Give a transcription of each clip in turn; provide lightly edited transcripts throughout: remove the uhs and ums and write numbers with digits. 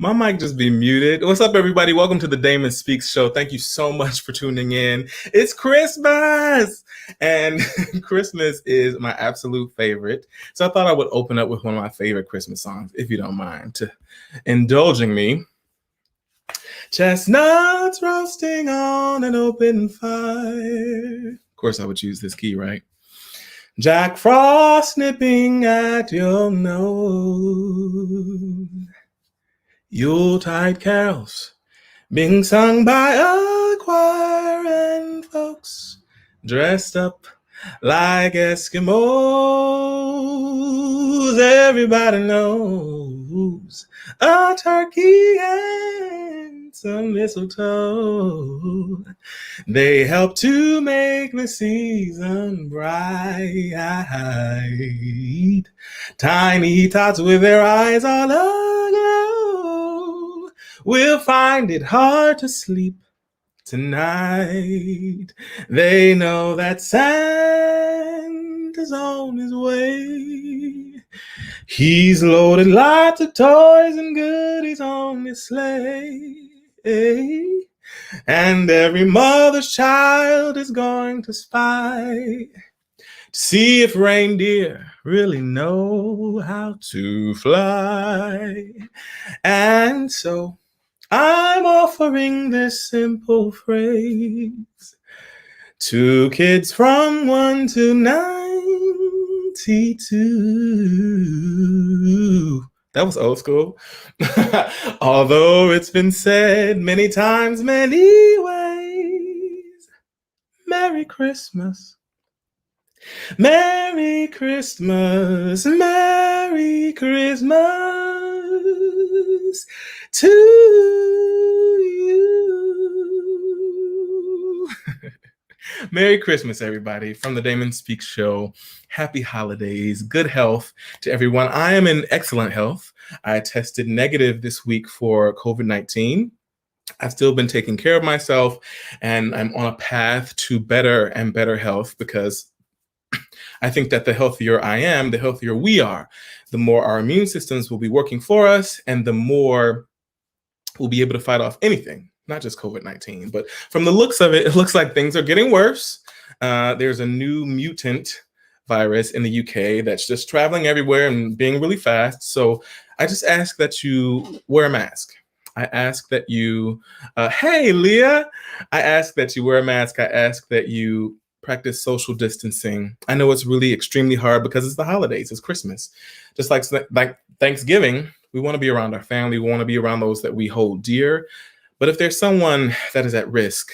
My mic just be muted. What's up, everybody? Welcome to the Damon Speaks Show. Thank you so much for tuning in. It's Christmas, and Christmas is my absolute favorite. So I thought I would open up with one of my favorite Christmas songs, if you don't mind, to indulging me. Chestnuts roasting on an open fire. Of course, I would choose this key, right? Jack Frost nipping at your nose. Yuletide carols being sung by a choir and folks dressed up like Eskimos. Everybody knows a turkey and some mistletoe. They help to make the season bright. Tiny tots with their eyes all aglow will find it hard to sleep tonight. They know that Santa's on his way. He's loaded lots of toys and goodies on his sleigh. And every mother's child is going to spy to see if reindeer really know how to fly. And so I'm offering this simple phrase to kids from 1 to 92. That was old school. Although it's been said many times, many ways. Merry Christmas. Merry Christmas. Merry Christmas to you. Merry Christmas, everybody, from the Damon Speaks Show. Happy holidays, good health to everyone. I am in excellent health. I tested negative this week for COVID-19. I've still been taking care of myself, and I'm on a path to better and better health because I think that the healthier I am, the healthier we are, the more our immune systems will be working for us, and the more we'll be able to fight off anything, not just COVID-19. But from the looks of it, it looks like things are getting worse. There's a new mutant virus in the UK that's just traveling everywhere and being really fast. So I just ask that you wear a mask. I ask that you, hey, Leah, I ask that you wear a mask. I ask that you practice social distancing. I know it's really extremely hard because it's the holidays, it's Christmas. Just like Thanksgiving, we want to be around our family. We want to be around those that we hold dear. But if there's someone that is at risk,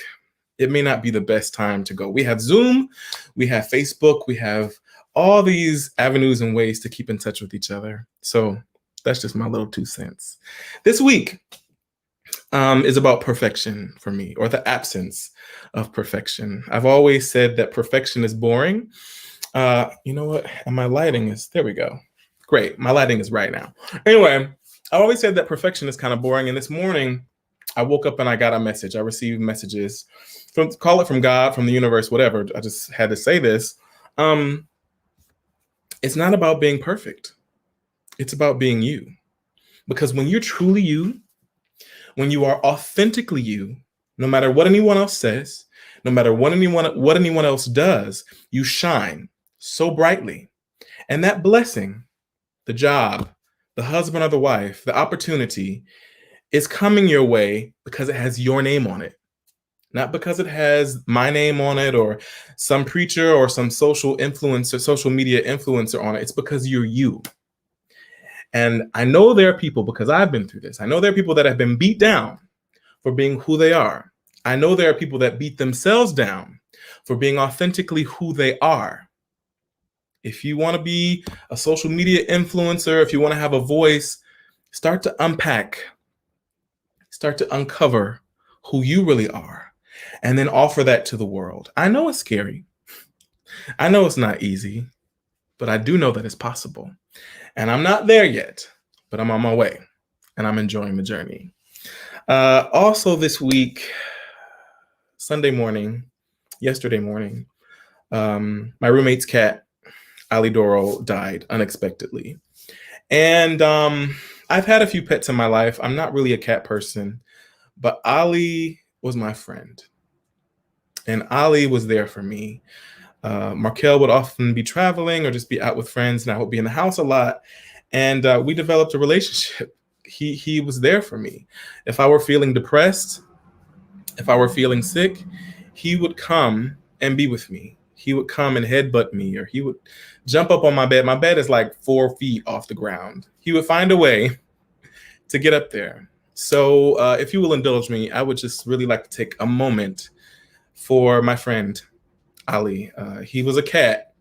it may not be the best time to go. We have Zoom, we have Facebook, we have all these avenues and ways to keep in touch with each other. So that's just my little 2 cents. This week is about perfection for me, or the absence of perfection. I've always said that perfection is boring. You know what? And my lighting is, there we go. Great, my lighting is right now. Anyway, I always said that perfection is kind of boring. And this morning, I woke up and I got a message. I received messages from, call it from God, from the universe, whatever. I just had to say this. It's not about being perfect. It's about being you. Because when you're truly you, when you are authentically you, no matter what anyone else says, no matter what anyone else does, you shine so brightly. And that blessing, the job, the husband or the wife, the opportunity is coming your way because it has your name on it. Not because it has my name on it or some preacher or some social media influencer on it. It's because you're you. And I know there are people, because I've been through this, I know there are people that have been beat down for being who they are. I know there are people that beat themselves down for being authentically who they are. If you want to be a social media influencer, if you want to have a voice, start to unpack, start to uncover who you really are, and then offer that to the world. I know it's scary. I know it's not easy, but I do know that it's possible. And I'm not there yet, but I'm on my way, and I'm enjoying the journey. Also this week, yesterday morning, my roommate's cat, Alidoro, died unexpectedly. And I've had a few pets in my life. I'm not really a cat person, but Ollie was my friend. And Ollie was there for me. Markel would often be traveling or just be out with friends, and I would be in the house a lot. And we developed a relationship. He was there for me. If I were feeling depressed, if I were feeling sick, he would come and be with me. He would come and headbutt me, or he would jump up on my bed. My bed is like 4 feet off the ground. He would find a way to get up there. So, if you will indulge me, I would just really like to take a moment for my friend Ali. He was a cat,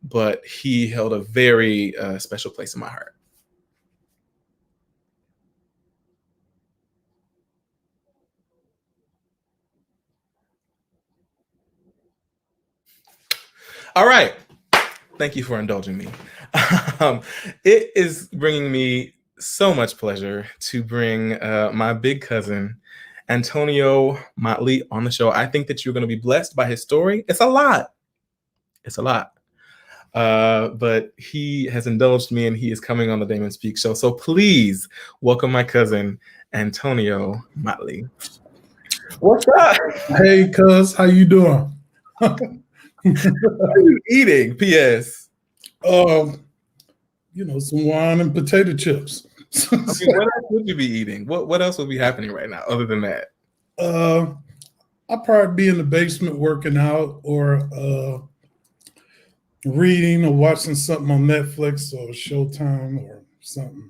but he held a very special place in my heart. All right. Thank you for indulging me. It is bringing me so much pleasure to bring my big cousin, Antonio Motley, on the show. I think that you're going to be blessed by his story. It's a lot. It's a lot. But he has indulged me and he is coming on the Damon Speak show. So please welcome my cousin, Antonio Motley. What's up? Hey, cuz, how you doing? What are you eating? P.S. Some wine and potato chips. I mean, what else would you be eating? What else would be happening right now other than that? I'll probably be in the basement working out or reading or watching something on Netflix or Showtime or something.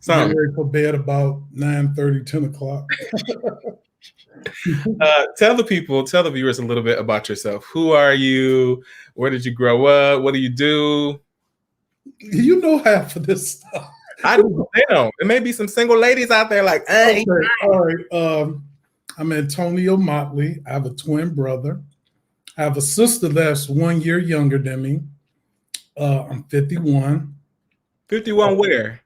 I'm ready for bed about 9:30, 10 o'clock. Tell the viewers a little bit about yourself. Who are you? Where did you grow up? What do you do? You know half of this stuff. I don't know. There may be some single ladies out there like, hey. Okay, all right. I'm Antonio Motley. I have a twin brother. I have a sister that's 1 year younger than me. I'm 51. 51 where?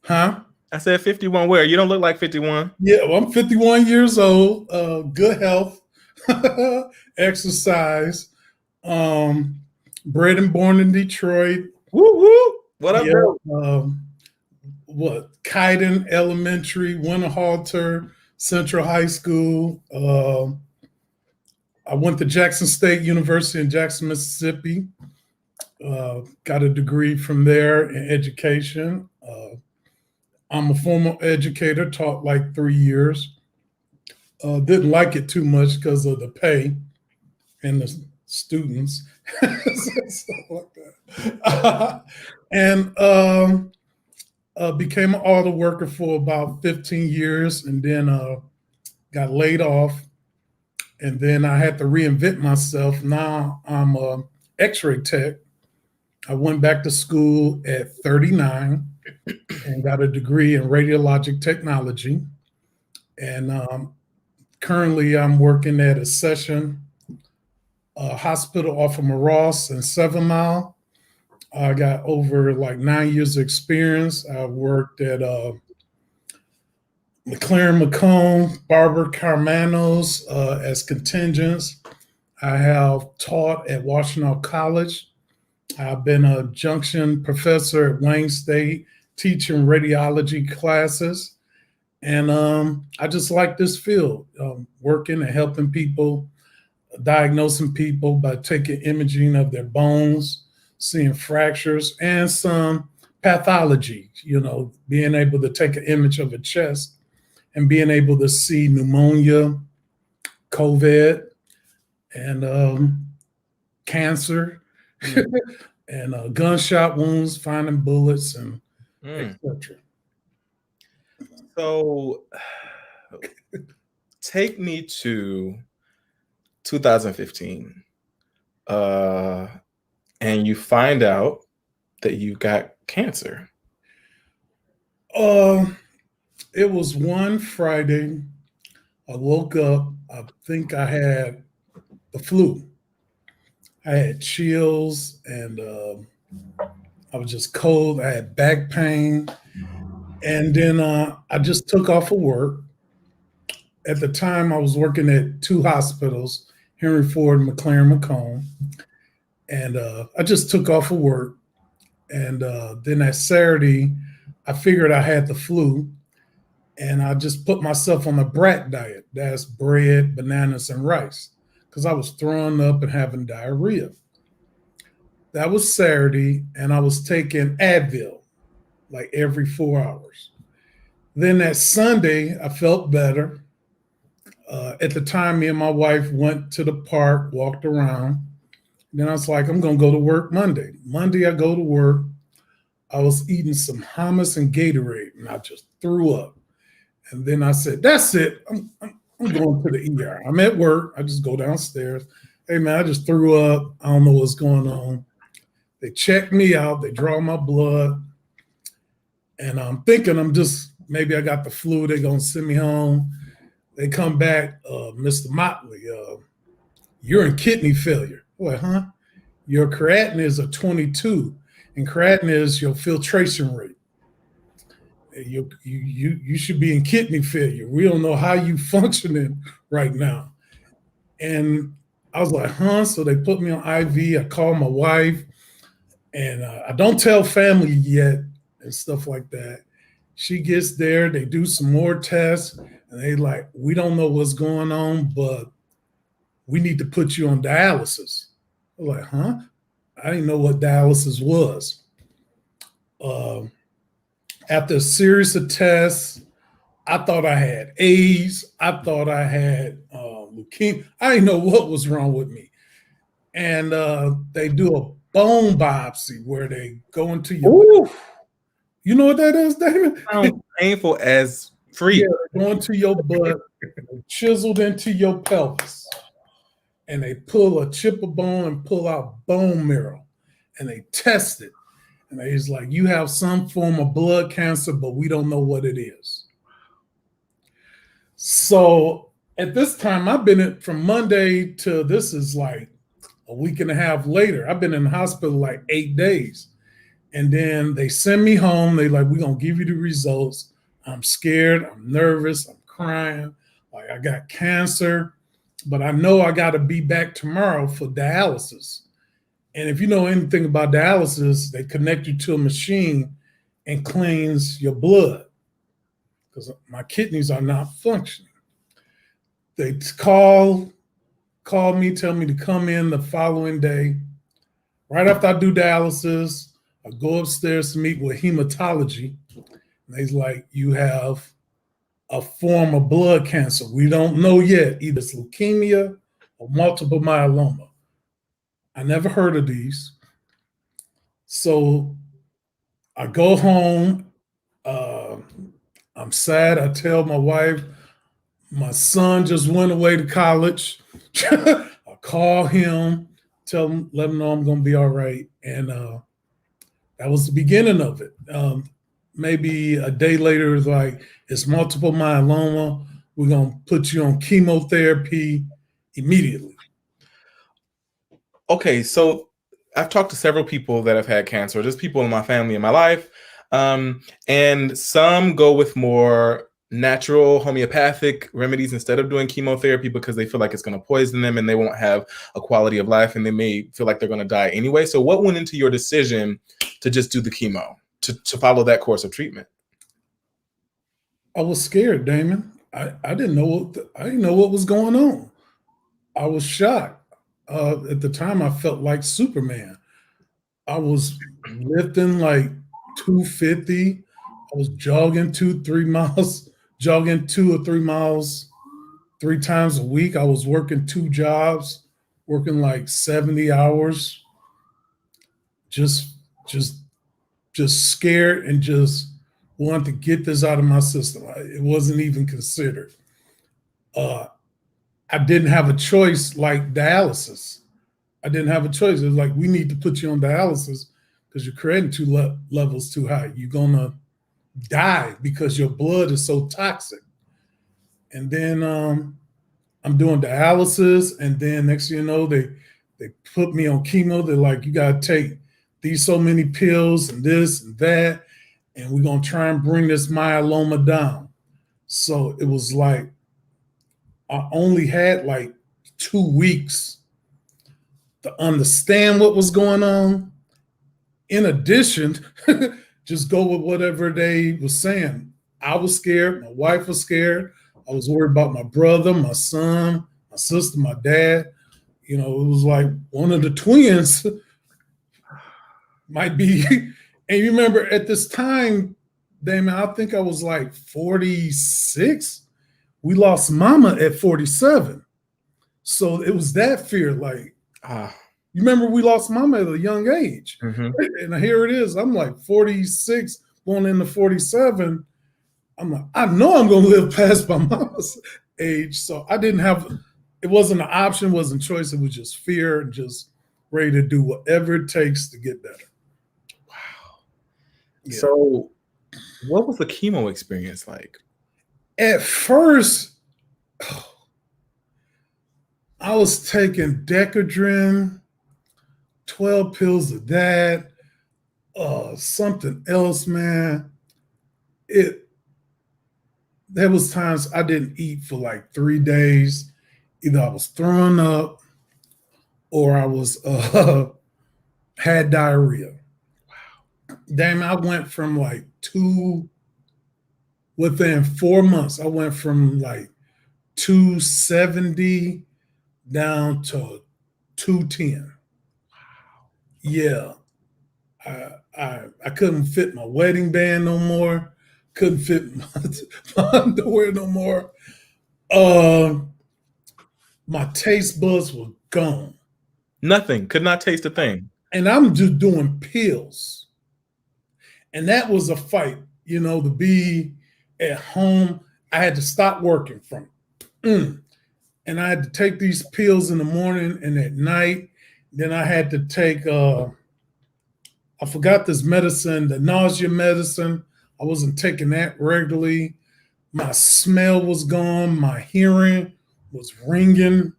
Huh? I said 51 where? You don't look like 51. Yeah, well, I'm 51 years old. Good health, exercise. Bred and born in Detroit. Woo woo. What up, yeah, Kiden Elementary, Winterhalter Central High School. I went to Jackson State University in Jackson, Mississippi. Got a degree from there in education. I'm a former educator, taught like 3 years. Didn't like it too much because of the pay and the students. Like that. And became an auto worker for about 15 years and then got laid off. And then I had to reinvent myself. Now I'm a X-ray tech. I went back to school at 39 and got a degree in radiologic technology. And currently I'm working at a session hospital off of Maross and 7 Mile. I got over like 9 years of experience. I worked at McLaren Macomb, Barbara Carmanos as contingents. I have taught at Washington College. I've been a adjunct professor at Wayne State, teaching radiology classes. And I just like this field, working and helping people, diagnosing people by taking imaging of their bones, seeing fractures and some pathology, being able to take an image of a chest and being able to see pneumonia, COVID, and cancer, and gunshot wounds, finding bullets, and etc. So take me to 2015. And you find out that you got cancer. It was one Friday. I woke up. I think I had the flu. I had chills and I was just cold. I had back pain. And then I just took off of work. At the time, I was working at 2 hospitals, Henry Ford and McLaren Macomb. And I just took off of work. And then that Saturday, I figured I had the flu, and I just put myself on the brat diet. That's bread, bananas, and rice, because I was throwing up and having diarrhea. That was Saturday, and I was taking Advil like every 4 hours. Then that Sunday, I felt better. At the time, me and my wife went to the park, walked around. Then I was like, I'm going to go to work Monday. Monday, I go to work. I was eating some hummus and Gatorade, and I just threw up. And then I said, that's it. I'm going to the ER. I'm at work. I just go downstairs. Hey, man, I just threw up. I don't know what's going on. They check me out. They draw my blood. And I'm thinking maybe I got the flu. They're going to send me home. They come back, Mr. Motley, you're in kidney failure. I'm like, huh? Your creatinine is a 22, and creatinine is your filtration rate. You should be in kidney failure. We don't know how you functioning right now. And I was like, huh? So they put me on IV. I called my wife, and I don't tell family yet and stuff like that. She gets there. They do some more tests, and they like, we don't know what's going on, but we need to put you on dialysis. I was like, huh? I didn't know what dialysis was. After a series of tests, I thought I had AIDS. I thought I had leukemia. I didn't know what was wrong with me. And they do a bone biopsy where they go into your. You know what that is, Damon? Sounds painful as free. Yeah, they go into your butt, chiseled into your pelvis, and they pull a chip of bone and pull out bone marrow, and they test it. And he's like, you have some form of blood cancer, but we don't know what it is. So at this time, I've been from Monday to this is like a week and a half later. I've been in the hospital like 8 days. And then they send me home. They like, we're going to give you the results. I'm scared. I'm nervous. I'm crying. Like I got cancer, but I know I got to be back tomorrow for dialysis. And if you know anything about dialysis, they connect you to a machine and cleans your blood because my kidneys are not functioning. They call me, tell me to come in the following day. Right after I do dialysis, I go upstairs to meet with hematology. And he's like, you have a form of blood cancer. We don't know yet. Either it's leukemia or multiple myeloma. I never heard of these. So I go home. I'm sad. I tell my wife, my son just went away to college. I call him, let him know I'm going to be all right. And that was the beginning of it. Maybe a day later, it was like, it's multiple myeloma. We're going to put you on chemotherapy immediately. Okay, so I've talked to several people that have had cancer, just people in my family, in my life. And some go with more natural homeopathic remedies instead of doing chemotherapy because they feel like it's going to poison them and they won't have a quality of life and they may feel like they're going to die anyway. So what went into your decision to just do the chemo, to follow that course of treatment? I was scared, Damon. I didn't know what was going on. I was shocked. At the time, I felt like Superman. I was lifting like 250. I was jogging 2 or 3 miles 3 times a week. I was working 2 jobs, working like 70 hours. Just scared and just wanted to get this out of my system. It wasn't even considered. I didn't have a choice like dialysis. I didn't have a choice. It was like, we need to put you on dialysis because your creatinine level's too high. You're going to die because your blood is so toxic. And then I'm doing dialysis. And then next thing you know, they put me on chemo. They're like, you got to take these so many pills and this and that. And we're going to try and bring this myeloma down. So it was like, I only had like 2 weeks to understand what was going on. In addition, just go with whatever they was saying. I was scared. My wife was scared. I was worried about my brother, my son, my sister, my dad. You know, it was like one of the twins might be. And you remember at this time, Damon, I think I was like 46. We lost mama at 47. So it was that fear. Like, you remember we lost mama at a young age. Mm-hmm. And here it is. I'm like 46, going into 47. I'm like, I know I'm going to live past my mama's age. So I didn't have, it wasn't an option, wasn't choice. It was just fear and just ready to do whatever it takes to get better. Wow. Yeah. So what was the chemo experience like? At first, I was taking Decadrin, 12 pills of that, something else, man. There was times I didn't eat for like 3 days. Either I was throwing up or I was had diarrhea. Wow. Damn, I went from like within 4 months, I went from like 270 down to 210. Wow. Yeah. I couldn't fit my wedding band no more. Couldn't fit my underwear no more. My taste buds were gone. Nothing. Could not taste a thing. And I'm just doing pills. And that was a fight, you know, to be at home. I had to stop working from it. And I had to take these pills in the morning and at night. Then I had to take, I forgot this medicine, the nausea medicine. I wasn't taking that regularly. My smell was gone. My hearing was ringing.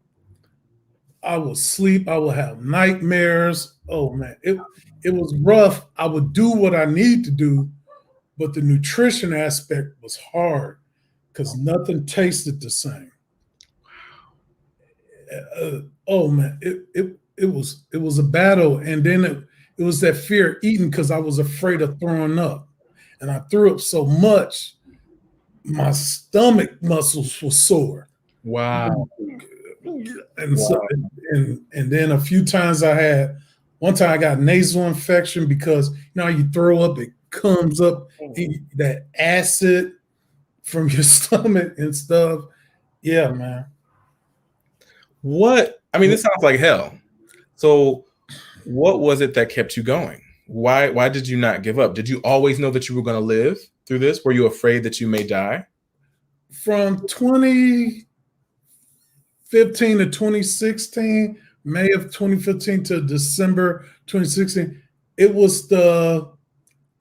I would sleep. I would have nightmares. Oh, man. It was rough. I would do what I need to do, but the nutrition aspect was hard because nothing tasted the same. Oh, man. It was a battle. And then it was that fear of eating because I was afraid of throwing up. And I threw up so much, my stomach muscles were sore. Wow. And so, and then a few times one time I got nasal infection because, you know, you throw up, it comes up, that acid from your stomach and stuff. Yeah, man. This sounds like hell. So what was it that kept you going? Why did you not give up? Did you always know that you were going to live through this? Were you afraid that you may die? From 2015 to 2016, May of 2015 to December 2016, it was not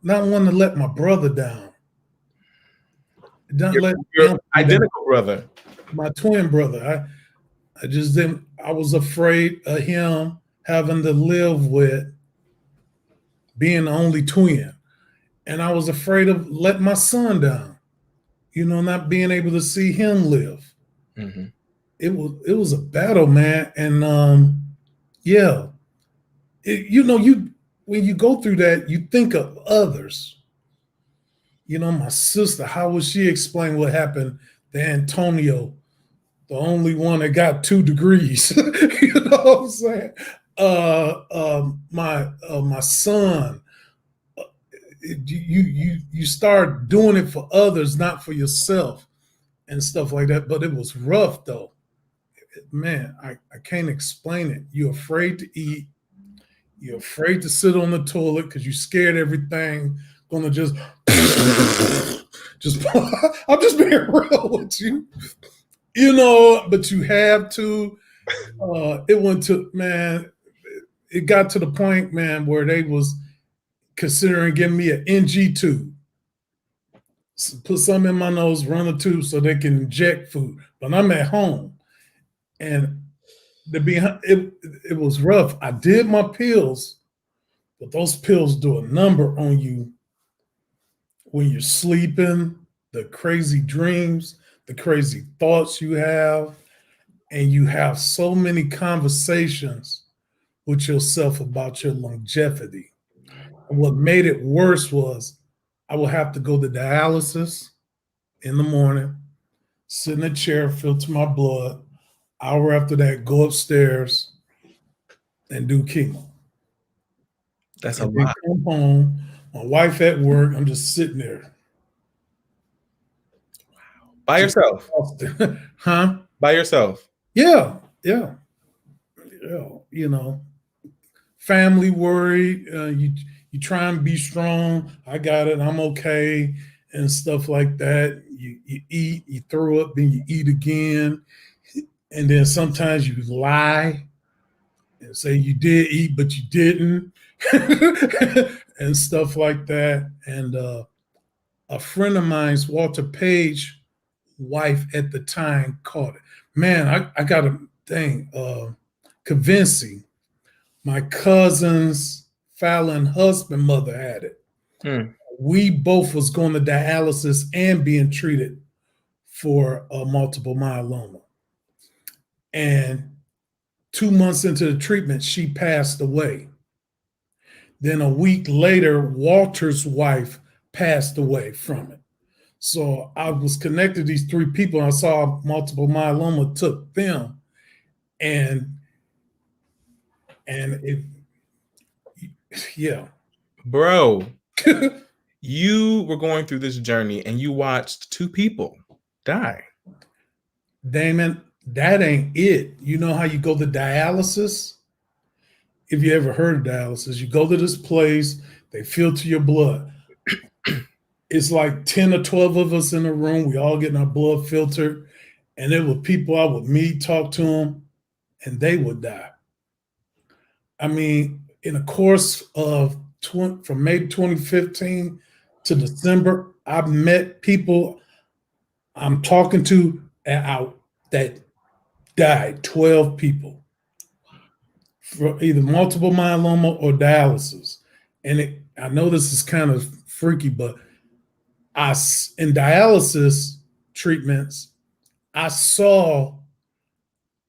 wanting to let my brother down. Your identical brother. My twin brother. I just didn't, I was afraid of him having to live with being the only twin. And I was afraid of letting my son down, you know, not being able to see him live. Mm-hmm. It was a battle, man. And when you go through that, you think of others. You know, my sister, how would she explain what happened to Antonio, the only one that got 2 degrees? You know what I'm saying? My son, you start doing it for others, not for yourself and stuff like that. But it was rough though. Man, I can't explain it. You're afraid to eat. You're afraid to sit on the toilet because you're scared everything gonna just I'm just being real with you. You know, but you have to. It got to the point, man, where they was considering giving me an NG tube. Put some in my nose, run a tube so they can inject food. But I'm at home. And it was rough. I did my pills, but those pills do a number on you when you're sleeping, the crazy dreams, the crazy thoughts you have, and you have so many conversations with yourself about your longevity. What made it worse was I would have to go to dialysis in the morning, sit in a chair, filter my blood. Hour after that, go upstairs and do chemo. That's a And then lot. come home. My wife at work. I'm just sitting there. By Just yourself. exhausted. Huh? By yourself. Yeah. Yeah. Yeah. You know, family worried. You try and be strong. I got it. I'm okay, and stuff like that. You eat, you throw up, then you eat again, and then sometimes you lie and say you did eat but you didn't, and stuff like that. And a friend of mine's, Walter Page, wife at the time, caught it. Man, I got a thing, convincing. My cousin's Fallon husband mother had it. Hmm. We both was going to dialysis and being treated for multiple myeloma. And 2 months into the treatment, she passed away. Then a week later, Walter's wife passed away from it. So I was connected to these three people. And I saw multiple myeloma took them, and it, yeah. Bro, you were going through this journey and you watched two people die. Damon, that ain't it. You know how you go to dialysis? If you ever heard of dialysis, you go to this place, they filter your blood. It's like 10 or 12 of us in a room. We all getting our blood filtered. And there were people I would meet, talk to them, and they would die. I mean, in the course of from May 2015 to December, I've met people I'm talking to out that died, 12 people, for either multiple myeloma or dialysis. And I know this is kind of freaky, but in dialysis treatments, I saw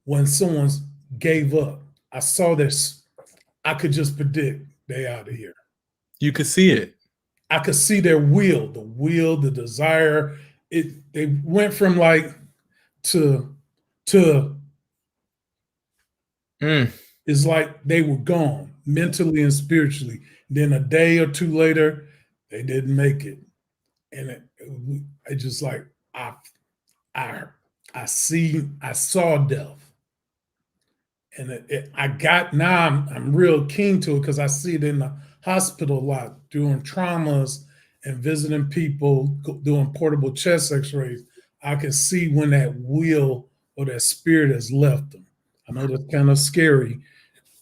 when someone gave up. I saw this. I could just predict they out of here. You could see it. I could see their will, the desire. They went from like to it's like they were gone mentally and spiritually. Then a day or two later, they didn't make it, and it just like I saw death, and I'm real keen to it because I see it in the hospital a lot, doing traumas and visiting people, doing portable chest X-rays. I can see when that will or that spirit has left them. I know that's kind of scary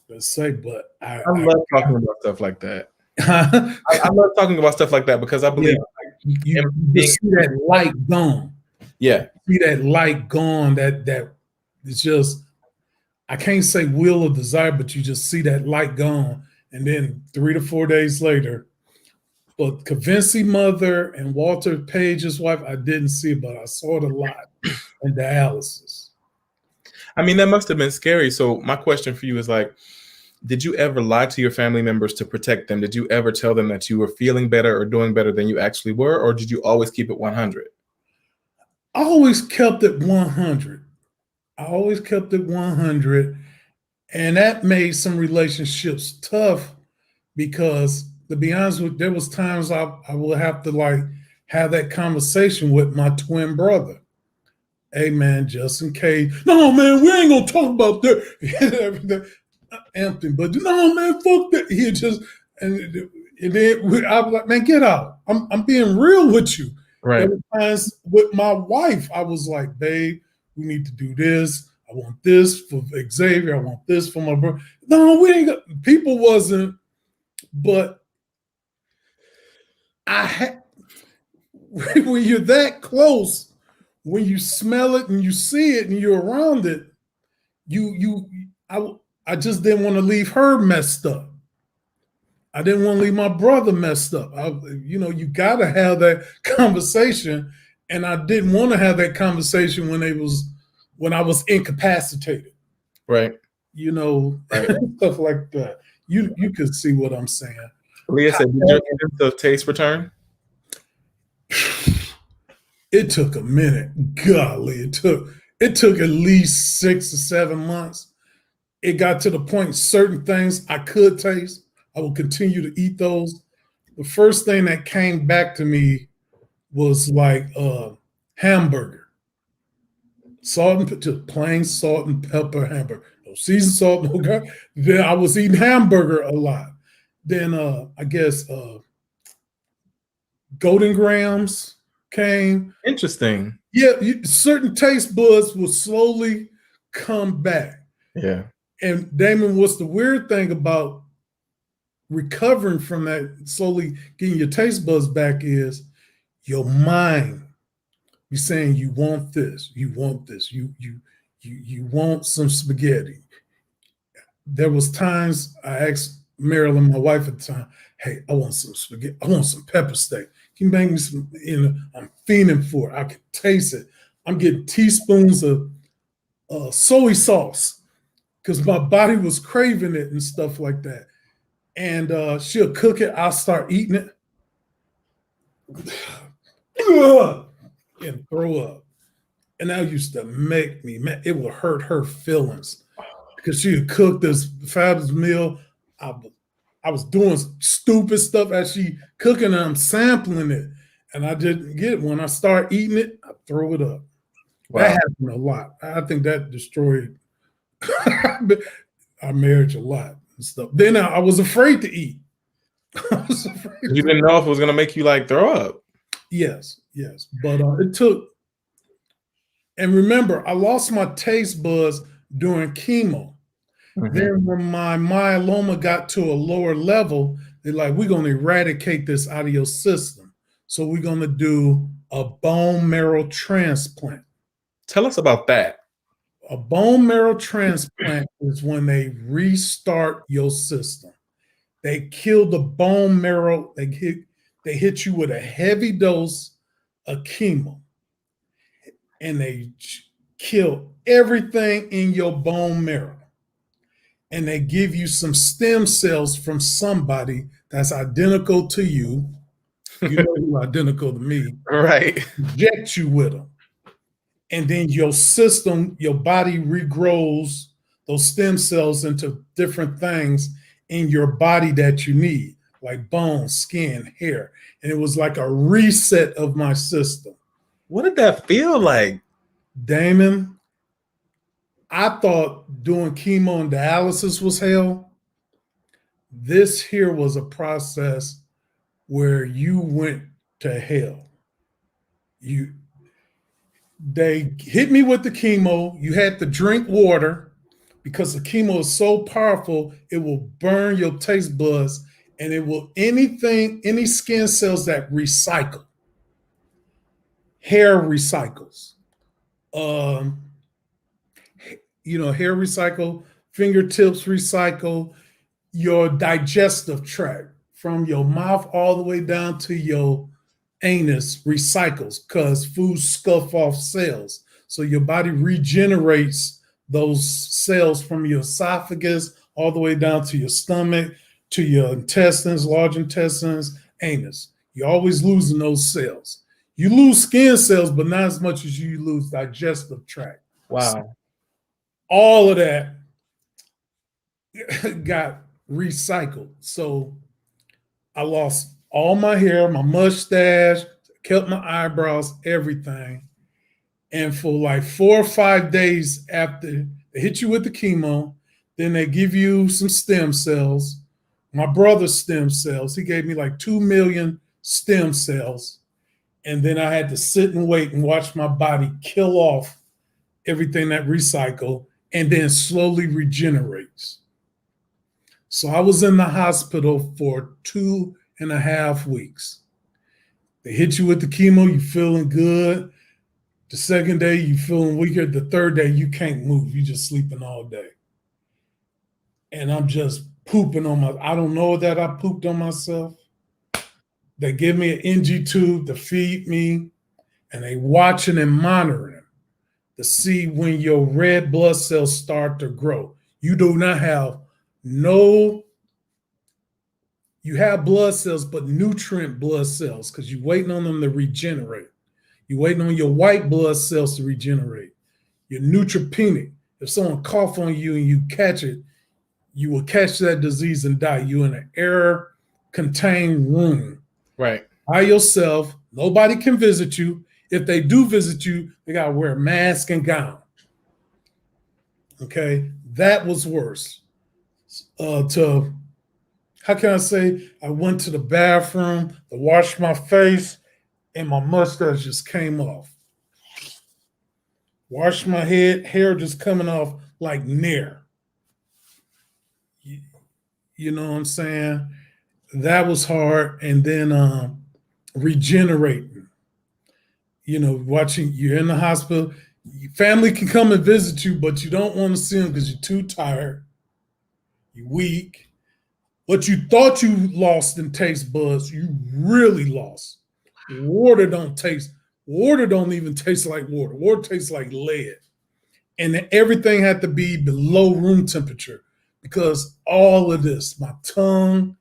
to say, but I love talking about stuff like that. I love talking about stuff like that because I believe you see that light gone. Yeah, see that light gone. That it's just, I can't say will or desire, but you just see that light gone, and then 3 to 4 days later. But Kavinsky mother and Walter Page's wife, I didn't see it, but I saw it a lot in dialysis. I mean, that must have been scary. So my question for you is like, did you ever lie to your family members to protect them? Did you ever tell them that you were feeling better or doing better than you actually were? Or did you always keep it 100? I always kept it 100. I always kept it 100. And that made some relationships tough because, to be honest with you, there was times I would have to like have that conversation with my twin brother. Hey man, just in case. No man, we ain't gonna talk about that. Empty, but no man, fuck that. He just and then I was like, man, get out. I'm being real with you. Right. There were times with my wife, I was like, babe, we need to do this. I want this for Xavier. I want this for my brother. No, we ain't got, people wasn't, but when you're that close, when you smell it and you see it and you're around it, I just didn't want to leave her messed up. I didn't want to leave my brother messed up. You got to have that conversation, and I didn't want to have that conversation when I was incapacitated. Right. Right. Stuff like that. You could see what I'm saying. Leah said, did your sense of taste return? It took a minute. Golly, it took at least 6 or 7 months. It got to the point certain things I could taste, I will continue to eat those. The first thing that came back to me was like hamburger, just plain salt and pepper hamburger, no seasoned salt, no garlic. Then I was eating hamburger a lot. Then I guess Golden Grams came. Interesting. Yeah, certain taste buds will slowly come back. Yeah. And Damon, what's the weird thing about recovering from that, slowly getting your taste buds back, is your mind. You're saying you want this, you want this, you want some spaghetti. There was times I asked Marilyn, my wife at the time, hey, I want some spaghetti, I want some pepper steak. Can you make me some, I'm fiending for it. I can taste it. I'm getting teaspoons of soy sauce because my body was craving it and stuff like that. And she'll cook it. I'll start eating it and throw up. And that used to make me mad. It would hurt her feelings because she would cook this fabulous meal. I was doing stupid stuff as she cooking and I'm sampling it. And I didn't get it. When I start eating it, I throw it up. Wow. That happened a lot. I think that destroyed our marriage a lot and stuff. Then I was afraid to eat. You didn't know if it was going to make you like throw up. Yes. But it took, and remember, I lost my taste buds during chemo. Mm-hmm. Then when my myeloma got to a lower level, they're like, we're going to eradicate this out of your system. So we're going to do a bone marrow transplant. Tell us about that. A bone marrow transplant is when they restart your system. They kill the bone marrow. They hit you with a heavy dose of chemo. And they kill everything in your bone marrow. And they give you some stem cells from somebody that's identical to you. You know you're identical to me. Right. Inject you with them. And then your system, your body regrows those stem cells into different things in your body that you need, like bones, skin, hair. And it was like a reset of my system. What did that feel like? Damon, I thought doing chemo and dialysis was hell. This here was a process where you went to hell. They hit me with the chemo. You had to drink water because the chemo is so powerful, it will burn your taste buds and it will any skin cells that recycle. Hair recycles. Hair recycle, fingertips recycle, your digestive tract from your mouth all the way down to your anus recycles because food scuff off cells. So your body regenerates those cells from your esophagus all the way down to your stomach, to your intestines, large intestines, anus. You're always losing those cells. You lose skin cells, but not as much as you lose digestive tract. Wow. So all of that got recycled. So I lost all my hair, my mustache, kept my eyebrows, everything. And for like 4 or 5 days after they hit you with the chemo, then they give you some stem cells. My brother's stem cells, he gave me like 2 million stem cells. And then I had to sit and wait and watch my body kill off everything that recycled and then slowly regenerates. So I was in the hospital for 2.5 weeks. They hit you with the chemo, you feeling good. The second day, you feeling weaker. The third day, you can't move. You just sleeping all day. And I'm just pooping on I don't know that I pooped on myself. They give me an NG tube to feed me, and they watching and monitoring to see when your red blood cells start to grow. You do not have You have blood cells, but nutrient blood cells, because you're waiting on them to regenerate. You're waiting on your white blood cells to regenerate. You're neutropenic. If someone cough on you and you catch it, you will catch that disease and die. You're in an air-contained room. Right. By yourself. Nobody can visit you. If they do visit you, they got to wear a mask and gown. Okay? That was worse. How can I say, I went to the bathroom to wash my face and my mustache just came off. Wash my head, hair just coming off like Nair. You know what I'm saying? That was hard. And then regenerating. You know, watching, you're in the hospital. Your family can come and visit you, but you don't want to see them because you're too tired. You're weak. What you thought you lost in taste buds, you really lost. Water don't even taste like water. Water tastes like lead. And everything had to be below room temperature because all of this, my tongue,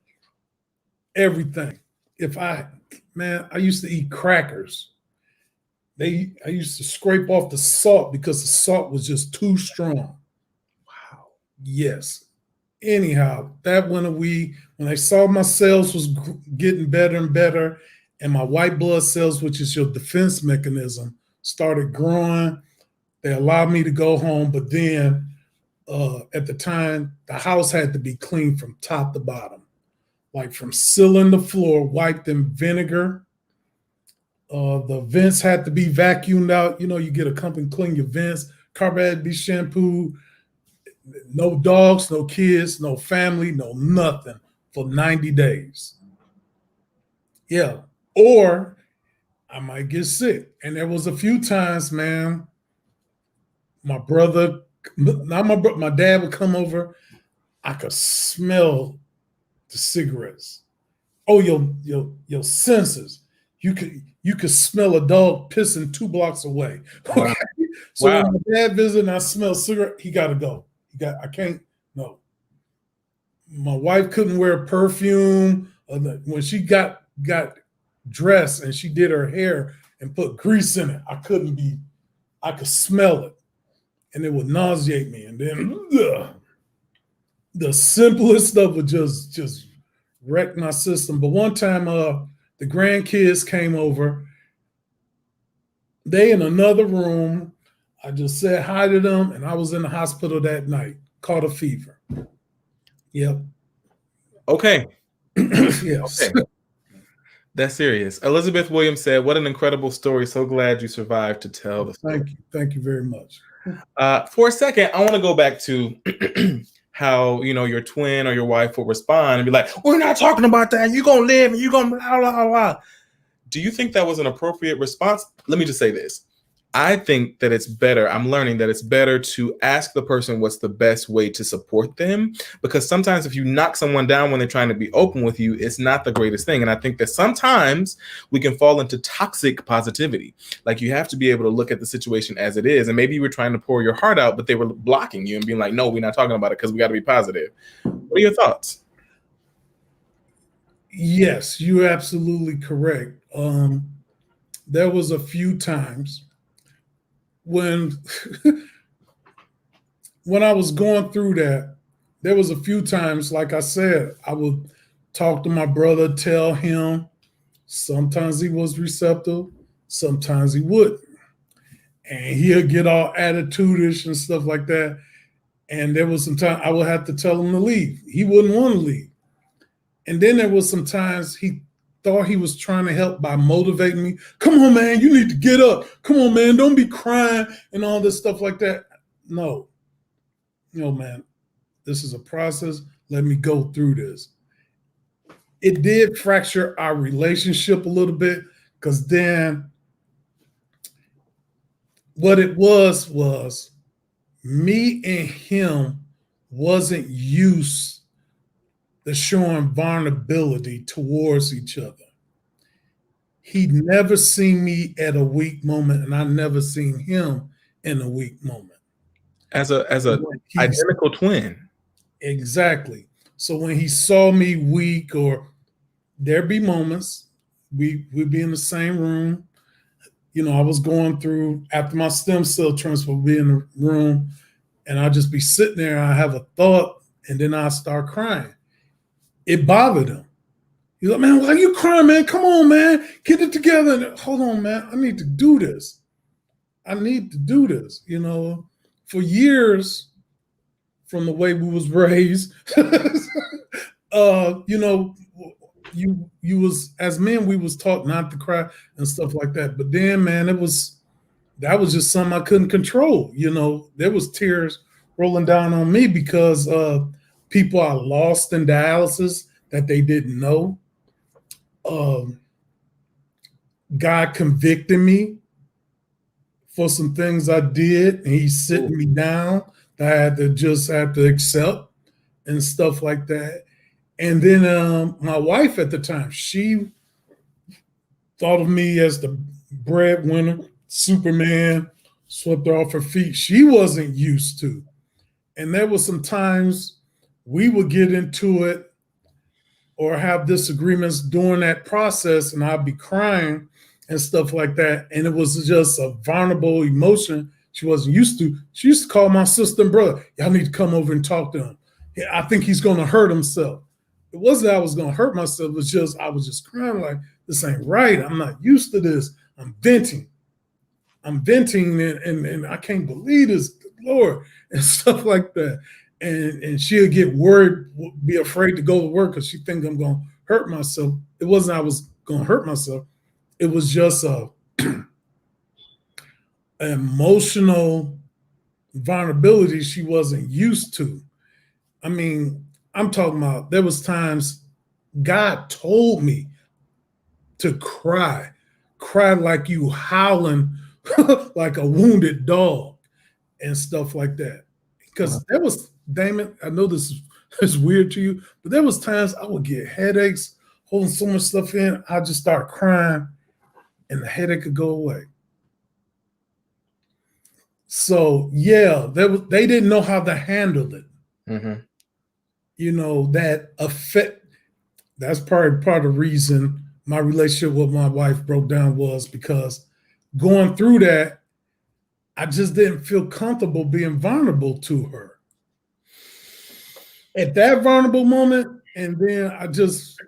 everything. I used to eat crackers. I used to scrape off the salt because the salt was just too strong. Wow. Yes. Anyhow, that went a week. When they saw my cells was getting better and better, and my white blood cells, which is your defense mechanism, started growing, they allowed me to go home. But then at the time, the house had to be cleaned from top to bottom, like from ceiling to floor, wiped in vinegar. The vents had to be vacuumed out. You know, you get a company clean your vents. Carpet had to be shampooed. No dogs, no kids, no family, no nothing for 90 days. Yeah. Or I might get sick. And there was a few times, man, my dad would come over. I could smell the cigarettes. Oh, your senses. You could smell a dog pissing 2 blocks away. Wow. So when my dad visited and I smell cigarette, he got to go. I can't, no. My wife couldn't wear perfume. When she got dressed and she did her hair and put grease in it, I could smell it. And it would nauseate me. And then the simplest stuff would just wreck my system. But one time the grandkids came over. They in another room. I just said hi to them, and I was in the hospital that night. Caught a fever. Yep. Okay. Yes. Okay. That's serious. Elizabeth Williams said, "What an incredible story. So glad you survived to tell the story." Thank you. Thank you very much. For a second, I want to go back to how, your twin or your wife will respond and be like, "We're not talking about that. You're going to live and you're going to blah, blah, blah." Do you think that was an appropriate response? Let me just say this. I think that it's better. I'm learning that it's better to ask the person what's the best way to support them, because sometimes if you knock someone down when they're trying to be open with you, it's not the greatest thing. And I think that sometimes we can fall into toxic positivity. Like, you have to be able to look at the situation as it is. And maybe you were trying to pour your heart out, but they were blocking you and being like, "No, we're not talking about it because we got to be positive." What are your thoughts? Yes, you're absolutely correct. There was a few times when I was going through that, there was a few times, like I said, I would talk to my brother, tell him. Sometimes he was receptive, sometimes he wouldn't. And he'll get all attitude-ish and stuff like that. And there was some time I would have to tell him to leave. He wouldn't want to leave. And then there was some times he thought he was trying to help by motivating me. "Come on, man, you need to get up. Come on, man, don't be crying," and all this stuff like that. No, man, this is a process. Let me go through this. It did fracture our relationship a little bit, because then what it was me and him wasn't used to showing vulnerability towards each other. He'd never seen me at a weak moment, and I never seen him in a weak moment. As a identical twin. Exactly. So when he saw me weak or there'd be moments we'd be in the same room. I was going through after my stem cell transfer, we'd be in the room, and I'd just be sitting there. I have a thought, and then I start crying. It bothered him. He's like, man, why are you crying, man? Come on, man, get it together. And, hold on, man, I need to do this. For years, from the way we was raised, you was, as men, we was taught not to cry and stuff like that. But then, man, that was just something I couldn't control. There was tears rolling down on me because people I lost in dialysis that they didn't know. God convicted me for some things I did, and he's sitting me down that I had to accept and stuff like that. And then my wife at the time, she thought of me as the breadwinner, Superman, swept her off her feet. She wasn't used to. And there was some times we would get into it or have disagreements during that process, and I'd be crying and stuff like that. And it was just a vulnerable emotion she wasn't used to. She used to call my sister and brother, y'all need to come over and talk to him. Yeah, I think he's going to hurt himself. It wasn't that I was going to hurt myself. It was just, I was just crying like, this ain't right. I'm not used to this. I'm venting, and I can't believe this, good Lord, and stuff like that. And she'll get worried, be afraid to go to work because she think I'm going to hurt myself. It wasn't I was going to hurt myself. It was just a emotional vulnerability she wasn't used to. I mean, I'm talking about there was times God told me to cry like you howling like a wounded dog and stuff like that. Because there was, Damon, I know this is weird to you, but there was times I would get headaches, holding so much stuff in, I just start crying and the headache could go away. So yeah, they didn't know how to handle it. Mm-hmm. That effect, that's part of the reason my relationship with my wife broke down, was because going through that, I just didn't feel comfortable being vulnerable to her at that vulnerable moment. And then I just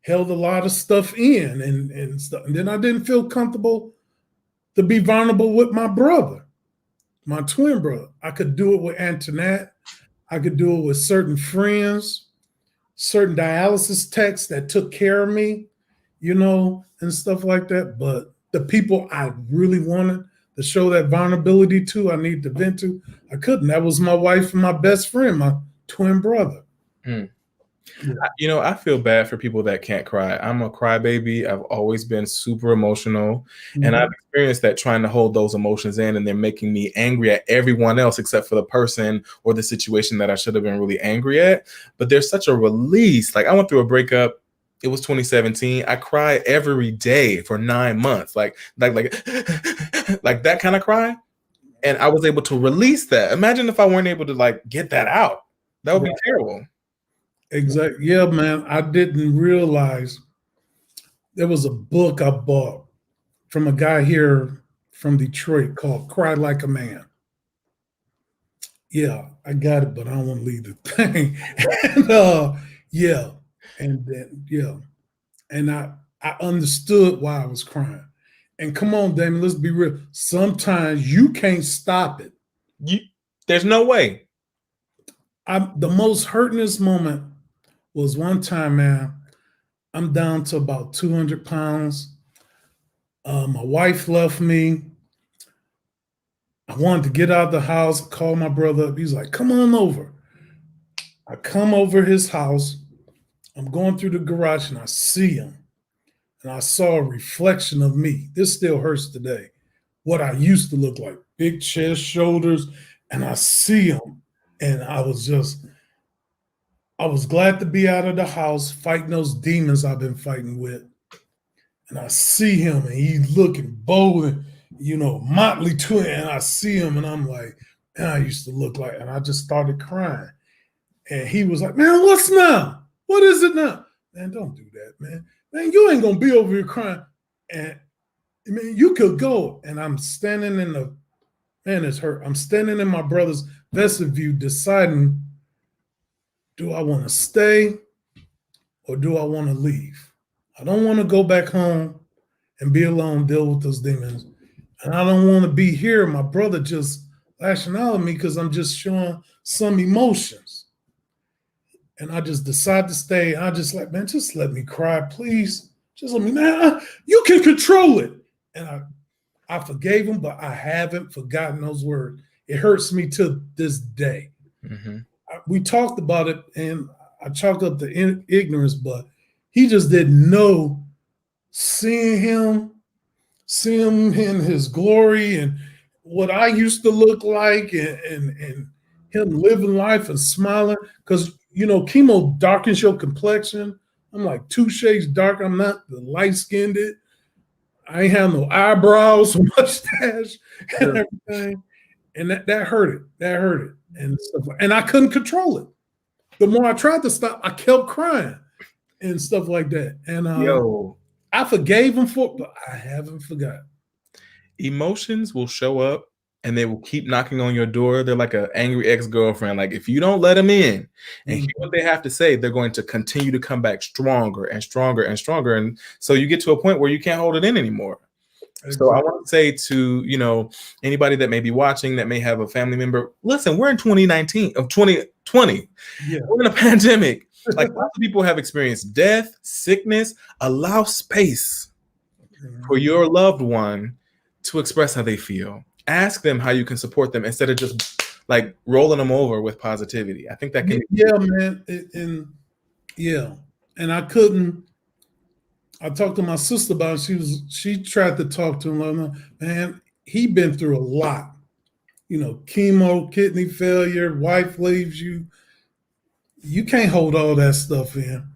held a lot of stuff in and stuff. And then I didn't feel comfortable to be vulnerable with my brother, my twin brother. I could do it with Antoinette. I could do it with certain friends, certain dialysis techs that took care of me, and stuff like that. But the people I really wanted to show that vulnerability to, I need to vent to, I couldn't. That was my wife and my best friend, my twin brother. Mm. Yeah. I feel bad for people that can't cry. I'm a crybaby. I've always been super emotional. Mm-hmm. And I've experienced that, trying to hold those emotions in, and they're making me angry at everyone else except for the person or the situation that I should have been really angry at. But there's such a release. Like, I went through a breakup. It was 2017. I cried every day for 9 months, like that kind of cry. And I was able to release that. Imagine if I weren't able to get that out. That would be terrible. Exactly. Yeah, man. I didn't realize there was a book I bought from a guy here from Detroit called Cry Like a Man. Yeah, I got it, but I don't want to leave the thing. And I understood why I was crying. And come on, Damon, let's be real. Sometimes you can't stop it. There's no way. The most hurtingest moment was one time, man. I'm down to about 200 pounds. My wife left me. I wanted to get out of the house, call my brother up. He's like, come on over. I come over his house. I'm going through the garage and I see him. And I saw a reflection of me. This still hurts today. What I used to look like, big chest, shoulders. And I see him. And I was glad to be out of the house, fighting those demons I've been fighting with. And I see him, and he's looking bold and, motley too. And I see him, and I'm like, man, I used to look like, and I just started crying. And he was like, man, what's now? What is it now? man, don't do that, man. Man, you ain't gonna be over here crying. And man, you could go. And I'm standing in the, man, it's hurt. I'm standing in my brother's vestibule deciding, do I want to stay or do I want to leave? I don't want to go back home and be alone, deal with those demons. And I don't want to be here. My brother just lashing out at me because I'm just showing some emotions. And I just decide to stay. I just like, man, just let me cry, please. Just let me, man, you can control it. And I forgave him, but I haven't forgotten those words. It hurts me to this day. Mm-hmm. We talked about it, and I chalked up the ignorance, but he just didn't know. Seeing him in his glory and what I used to look like, and him living life and smiling, because chemo darkens your complexion. I'm like 2 shades dark. I'm not the light skinned. I ain't have no eyebrows or mustache and everything. And that hurt it. That hurt it. And stuff and I couldn't control it. The more I tried to stop, I kept crying and stuff like that. And I forgave him for it, but I haven't forgotten. Emotions will show up and they will keep knocking on your door. They're like an angry ex-girlfriend. Like, if you don't let them in and hear what they have to say, they're going to continue to come back stronger and stronger and stronger. And so you get to a point where you can't hold it in anymore. Exactly. So I want to say to, anybody that may be watching that may have a family member, listen, we're in 2020. Yeah. We're in a pandemic. Like, lots of people have experienced death, sickness. Allow space for your loved one to express how they feel. Ask them how you can support them instead of just like rolling them over with positivity. I think that can. Yeah, man. And I couldn't. I talked to my sister about it. She tried to talk to him. Man, he been through a lot. Chemo, kidney failure, wife leaves you. You can't hold all that stuff in.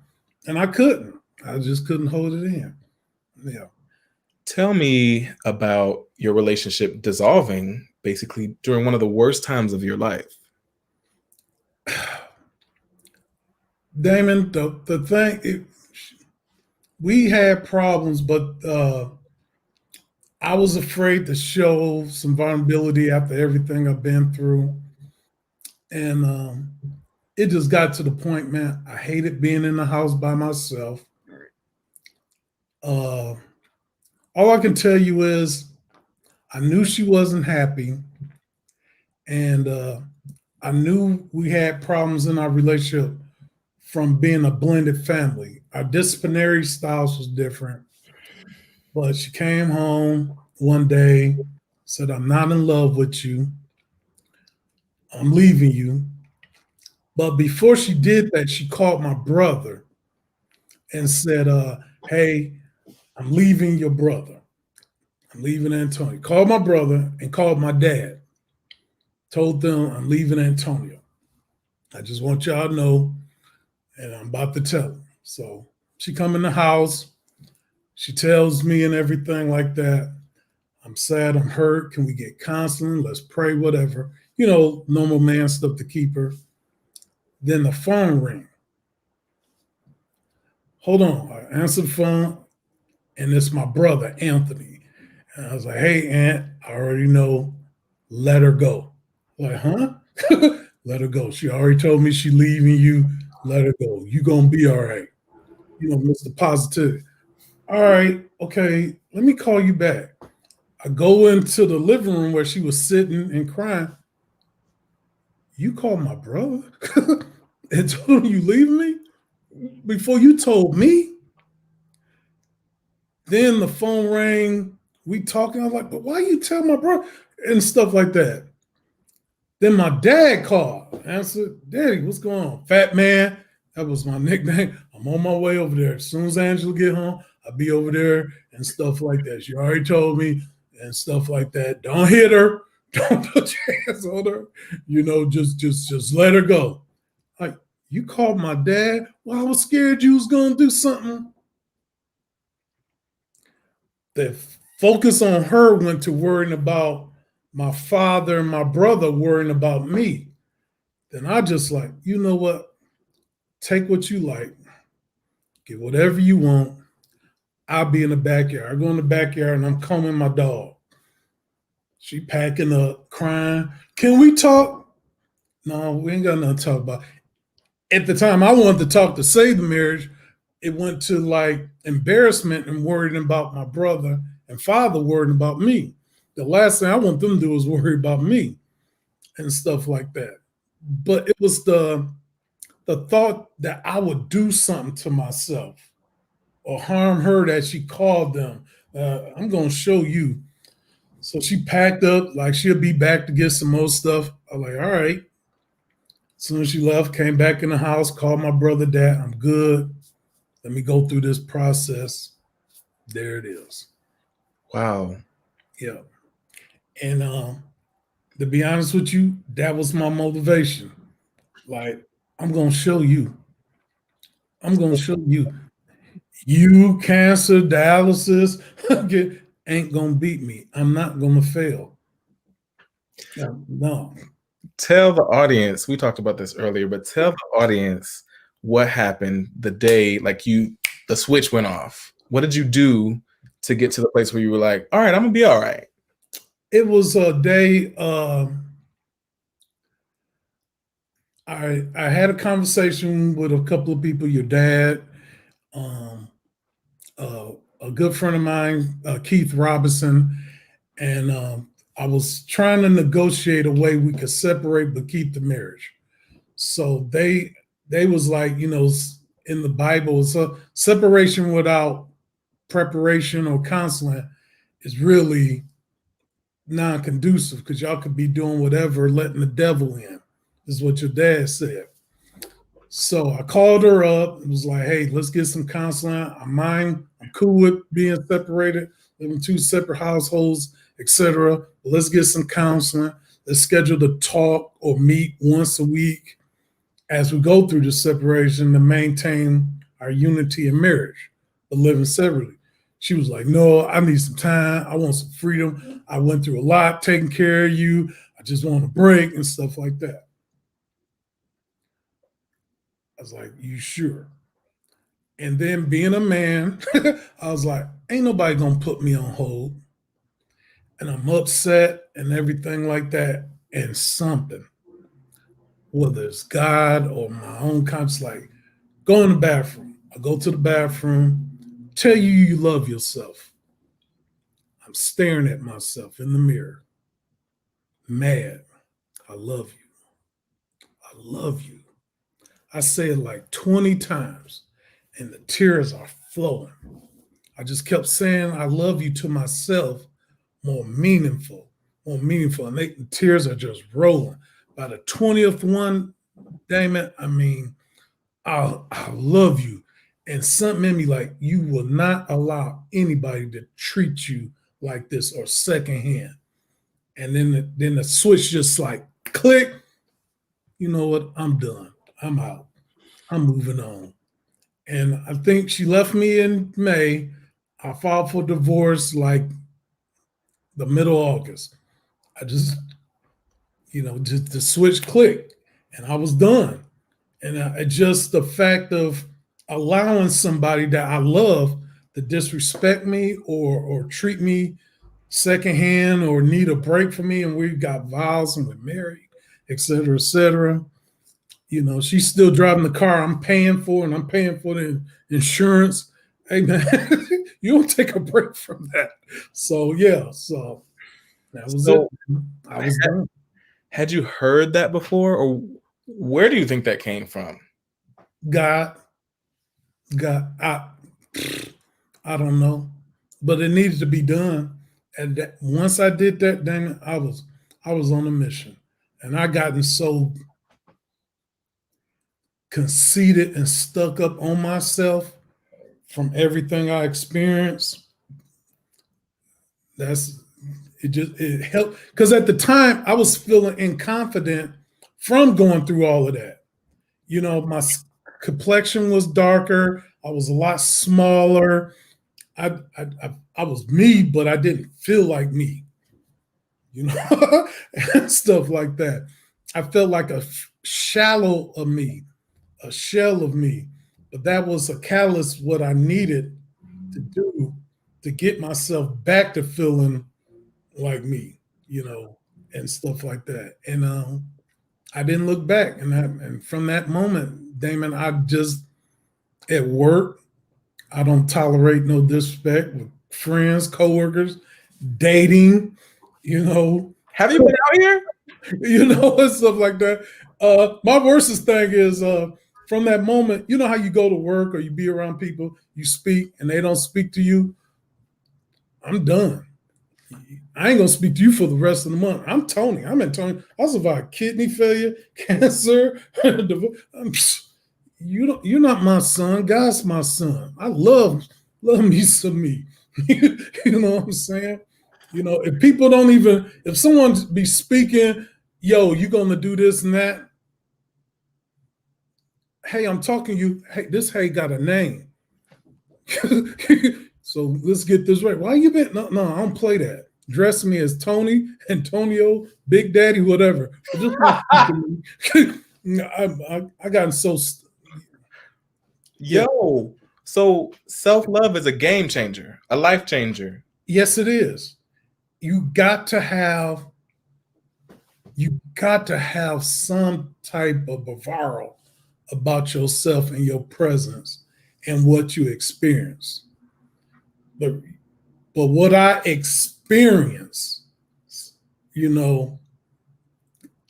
And I couldn't. I just couldn't hold it in. Yeah. Tell me about your relationship dissolving basically during one of the worst times of your life. Damon, the thing, we had problems, but I was afraid to show some vulnerability after everything I've been through. And it just got to the point, man, I hated being in the house by myself. All I can tell you is I knew she wasn't happy. And I knew we had problems in our relationship from being a blended family. Our disciplinary styles was different. But she came home one day, said, I'm not in love with you. I'm leaving you. But before she did that, she called my brother and said, hey, I'm leaving your brother. I'm leaving Antonio. Called my brother and called my dad. Told them I'm leaving Antonio. I just want y'all to know, and I'm about to tell them. So she come in the house. She tells me and everything like that. I'm sad, I'm hurt. Can we get counseling? Let's pray, whatever. Normal man stuff to keep her. Then the phone rang. Hold on. I answered the phone, and it's my brother, Anthony. And I was like, hey, Aunt, I already know. Let her go. Like, huh? Let her go. She already told me she leaving you. Let her go. You gonna be all right. Mr. Positivity. All right, okay, let me call you back. I go into the living room where she was sitting and crying. You called my brother and told him you leaving me before you told me? Then the phone rang. We talking. I was like, but why you tell my brother? And stuff like that. Then my dad called. Answered, Daddy, what's going on? Fat man. That was my nickname. I'm on my way over there. As soon as Angela get home, I'll be over there and stuff like that. She already told me and stuff like that. Don't hit her. Don't put your hands on her. Just let her go. Like, you called my dad? Well, I was scared you was going to do something. The focus on her went to worrying about my father and my brother worrying about me. Then I just like, you know what? Take what you like. Get whatever you want. I'll be in the backyard. I go in the backyard and I'm combing my dog. She packing up, crying. Can we talk? No, we ain't got nothing to talk about. At the time, I wanted to talk to save the marriage. It went to like embarrassment and worrying about my brother and father worrying about me. The last thing I want them to do is worry about me and stuff like that. But it was the thought that I would do something to myself or harm her that she called them. I'm going to show you. So she packed up, like she'll be back to get some more stuff. I'm like, all right. As soon as she left, came back in the house, called my brother, Dad, I'm good. Let me go through this process. There it is. Wow. Yeah. And to be honest with you, that was my motivation. Like, I'm going to show you. I'm going to show you. You, cancer, dialysis, ain't going to beat me. I'm not going to fail. No. Tell the audience, we talked about this earlier, but tell the audience what happened the day like the switch went off. What did you do to get to the place where you were like, all right, I'm gonna be all right? It was a day I had a conversation with a couple of people, your dad, a good friend of mine, Keith Robinson, and I was trying to negotiate a way we could separate but keep the marriage. So they was like, in the Bible, so separation without preparation or counseling is really non-conducive because y'all could be doing whatever, letting the devil in, is what your dad said. So I called her up and was like, hey, let's get some counseling. I'm cool with being separated, living two separate households, etc. Let's get some counseling. Let's schedule to talk or meet once a week as we go through the separation to maintain our unity in marriage, but living separately. She was like, no, I need some time. I want some freedom. I went through a lot taking care of you. I just want a break and stuff like that. I was like, you sure? And then being a man, I was like, ain't nobody gonna put me on hold. And I'm upset and everything like that. And something, whether it's God or my own conscience, like, go in the bathroom. I go to the bathroom, tell you love yourself. I'm staring at myself in the mirror, mad. I love you. I love you. I say it like 20 times and the tears are flowing. I just kept saying I love you to myself, more meaningful. And the tears are just rolling. By the 20th one, Damon, I mean, I love you. And something in me like, you will not allow anybody to treat you like this or secondhand. And then the switch just like click. You know what? I'm done. I'm out. I'm moving on. And I think she left me in May. I filed for divorce like the middle of August. I just, just the switch clicked and I was done. And just the fact of allowing somebody that I love to disrespect me or treat me secondhand or need a break from me, and we got vows and we're married, et cetera, et cetera. She's still driving the car I'm paying for, and I'm paying for the insurance. Hey man, you don't take a break from that. So yeah, so that was it. I was done. Had you heard that before, or where do you think that came from? God, I don't know, but it needed to be done. And once I did that, Damon, I was on a mission, and I gotten so conceited and stuck up on myself from everything I experienced. It helped because at the time I was feeling inconfident from going through all of that. My complexion was darker. I was a lot smaller. I was me, but I didn't feel like me. And stuff like that. I felt like a shallow of me, a shell of me. but that was a catalyst what I needed to do to get myself back to feeling like me, and stuff like that. And I didn't look back. And from that moment, Damon, I just at work, I don't tolerate no disrespect with friends, coworkers, dating, Have you been out here? and stuff like that. My worstest thing is from that moment, you know how you go to work or you be around people, you speak and they don't speak to you. I'm done. I ain't gonna speak to you for the rest of the month. I'm Tony. I'm in Tony. I survived kidney failure, cancer. You're not my son. God's my son. I love me some me. You know what I'm saying? If people don't even, if someone be speaking, yo, you gonna do this and that. Hey, I'm talking to you. Hey, this hey got a name. So let's get this right. Why you been? No, I don't play that. Dress me as Tony, Antonio, Big Daddy, whatever. Just I gotten so. Yo, so self-love is a game changer, a life changer. Yes, it is. You got to have some type of bravado about yourself and your presence and what you experience. But what I experienced,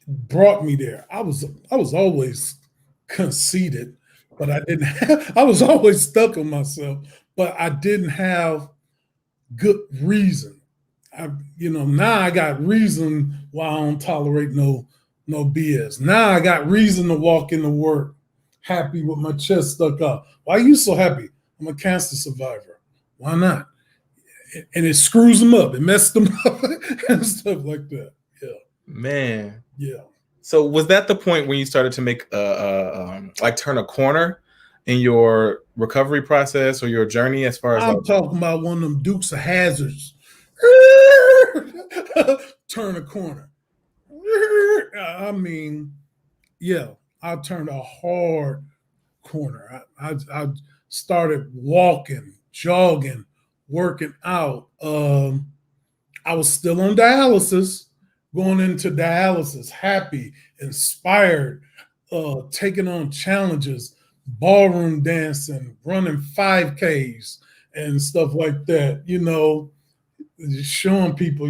brought me there. I was always conceited, but I didn't have, I was always stuck on myself, but I didn't have good reason. Now I got reason why I don't tolerate no BS. Now I got reason to walk into work happy with my chest stuck out. Why are you so happy? I'm a cancer survivor. Why not? And it screws them up. It messed them up and stuff like that. Yeah. Man. Yeah. So was that the point when you started to make like turn a corner in your recovery process or your journey as far as I'm talking about one of them Dukes of Hazards. Turn a corner. I mean, yeah, I turned a hard corner. I started walking, jogging, working out. I was still on dialysis, going into dialysis, happy, inspired, taking on challenges, ballroom dancing, running 5Ks and stuff like that, just showing people,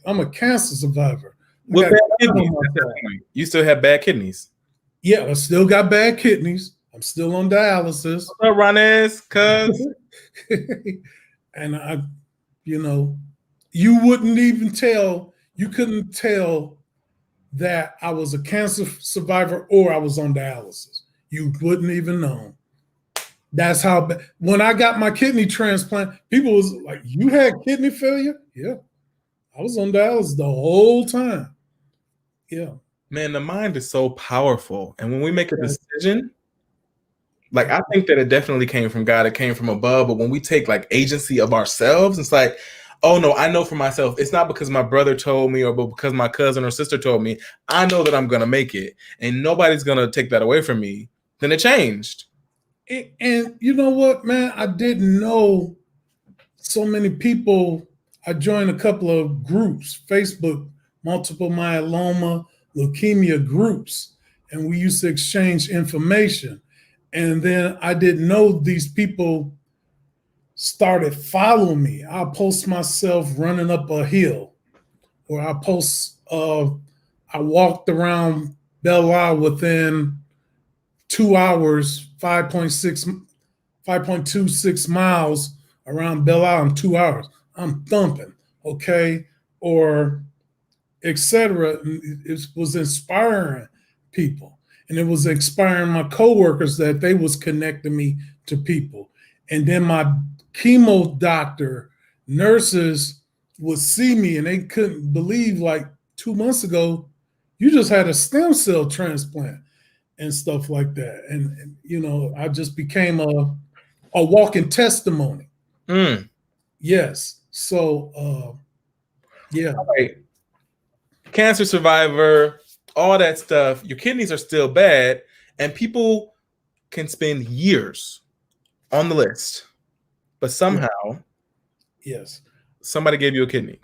I'm a cancer survivor. With bad kidneys, you still have bad kidneys. Yeah, I still got bad kidneys. I'm still on dialysis. What's up, Rones? Cuz and I, you wouldn't even tell, you couldn't tell that I was a cancer survivor or I was on dialysis. You wouldn't even know. That's how, when I got my kidney transplant, people was like, you had kidney failure? Yeah. I was on dialysis the whole time. Yeah. Man, the mind is so powerful. And when we make a decision, like I think that it definitely came from God, it came from above. But when we take like agency of ourselves, it's like, oh no, I know for myself. It's not because my brother told me or because my cousin or sister told me. I know that I'm gonna make it. And nobody's gonna take that away from me. Then it changed. And you know what, man? I didn't know so many people. I joined a couple of groups, Facebook, multiple myeloma, leukemia groups, and we used to exchange information. And then I didn't know these people started following me. I'll post myself running up a hill, or I post, I walked around Belle Isle within 2 hours, 5.26 miles around Belle Isle in 2 hours. I'm thumping, okay? Or etc. It was inspiring people. And it was inspiring my coworkers that they was connecting me to people. And then my chemo doctor, nurses would see me and they couldn't believe, like 2 months ago, you just had a stem cell transplant and stuff like that. And I just became a walking testimony. Yes. So, yeah. Right. Cancer survivor, all that stuff. Your kidneys are still bad, and people can spend years on the list, but somehow Yes. somebody gave you a kidney.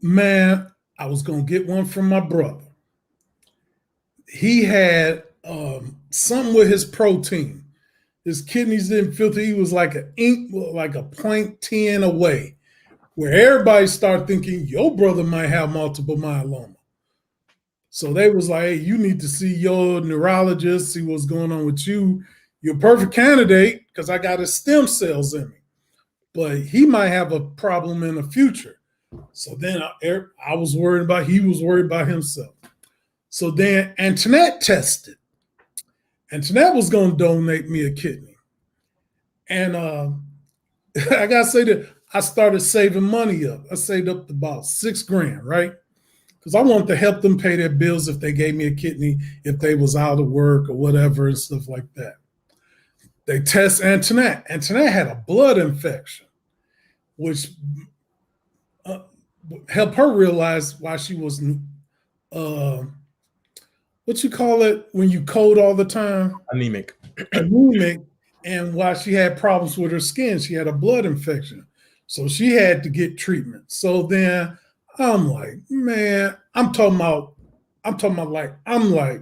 Man, I was going to get one from my brother. He had something with his protein. His kidneys didn't filter. He was like a 0.10 away, where everybody started thinking your brother might have multiple myeloma. So they was like, hey, you need to see your neurologist, see what's going on with you. You're a perfect candidate because I got his stem cells in me. But he might have a problem in the future. So then I was worried about, he was worried about himself. So then Antoinette tested. Antoinette was going to donate me a kidney. And I got to say that I started saving money up. I saved up about $6,000, right? Because I wanted to help them pay their bills if they gave me a kidney, if they was out of work or whatever and stuff like that. They test Antoinette. Antoinette had a blood infection, which helped her realize why she was, what you call it when you cold all the time? Anemic. Anemic, and why she had problems with her skin. She had a blood infection. So she had to get treatment. So then I'm like, man, I'm like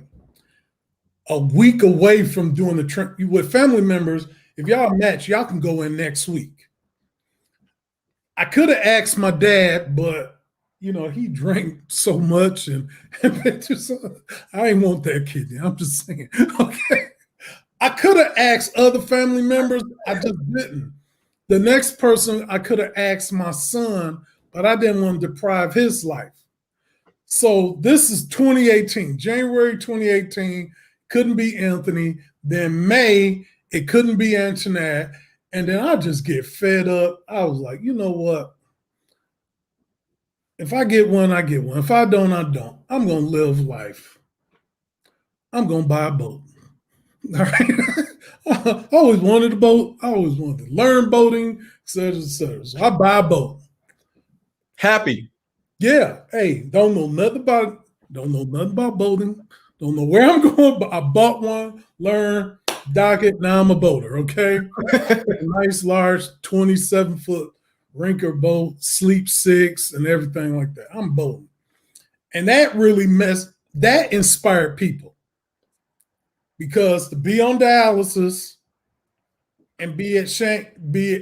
a week away from doing the trip with family members. If y'all match, y'all can go in next week. I could have asked my dad, but he drank so much and I ain't want that kidney. I'm just saying. Okay. I could have asked other family members. I just didn't. The next person I could have asked my son, but I didn't want to deprive his life. So this is 2018, January 2018, couldn't be Anthony. Then May, it couldn't be Antoinette. And then I just get fed up. I was like, you know what? If I get one, I get one. If I don't, I don't. I'm going to live life. I'm going to buy a boat. All right. I always wanted a boat. I always wanted to learn boating, et cetera, et cetera. So I buy a boat. Happy. Yeah. Hey, don't know nothing about boating. Don't know where I'm going, but I bought one, learned, dock it. Now I'm a boater. Okay. A nice, large 27-foot rinker boat, sleep six, and everything like that. I'm boating. And that really that inspired people. Because to be on dialysis and be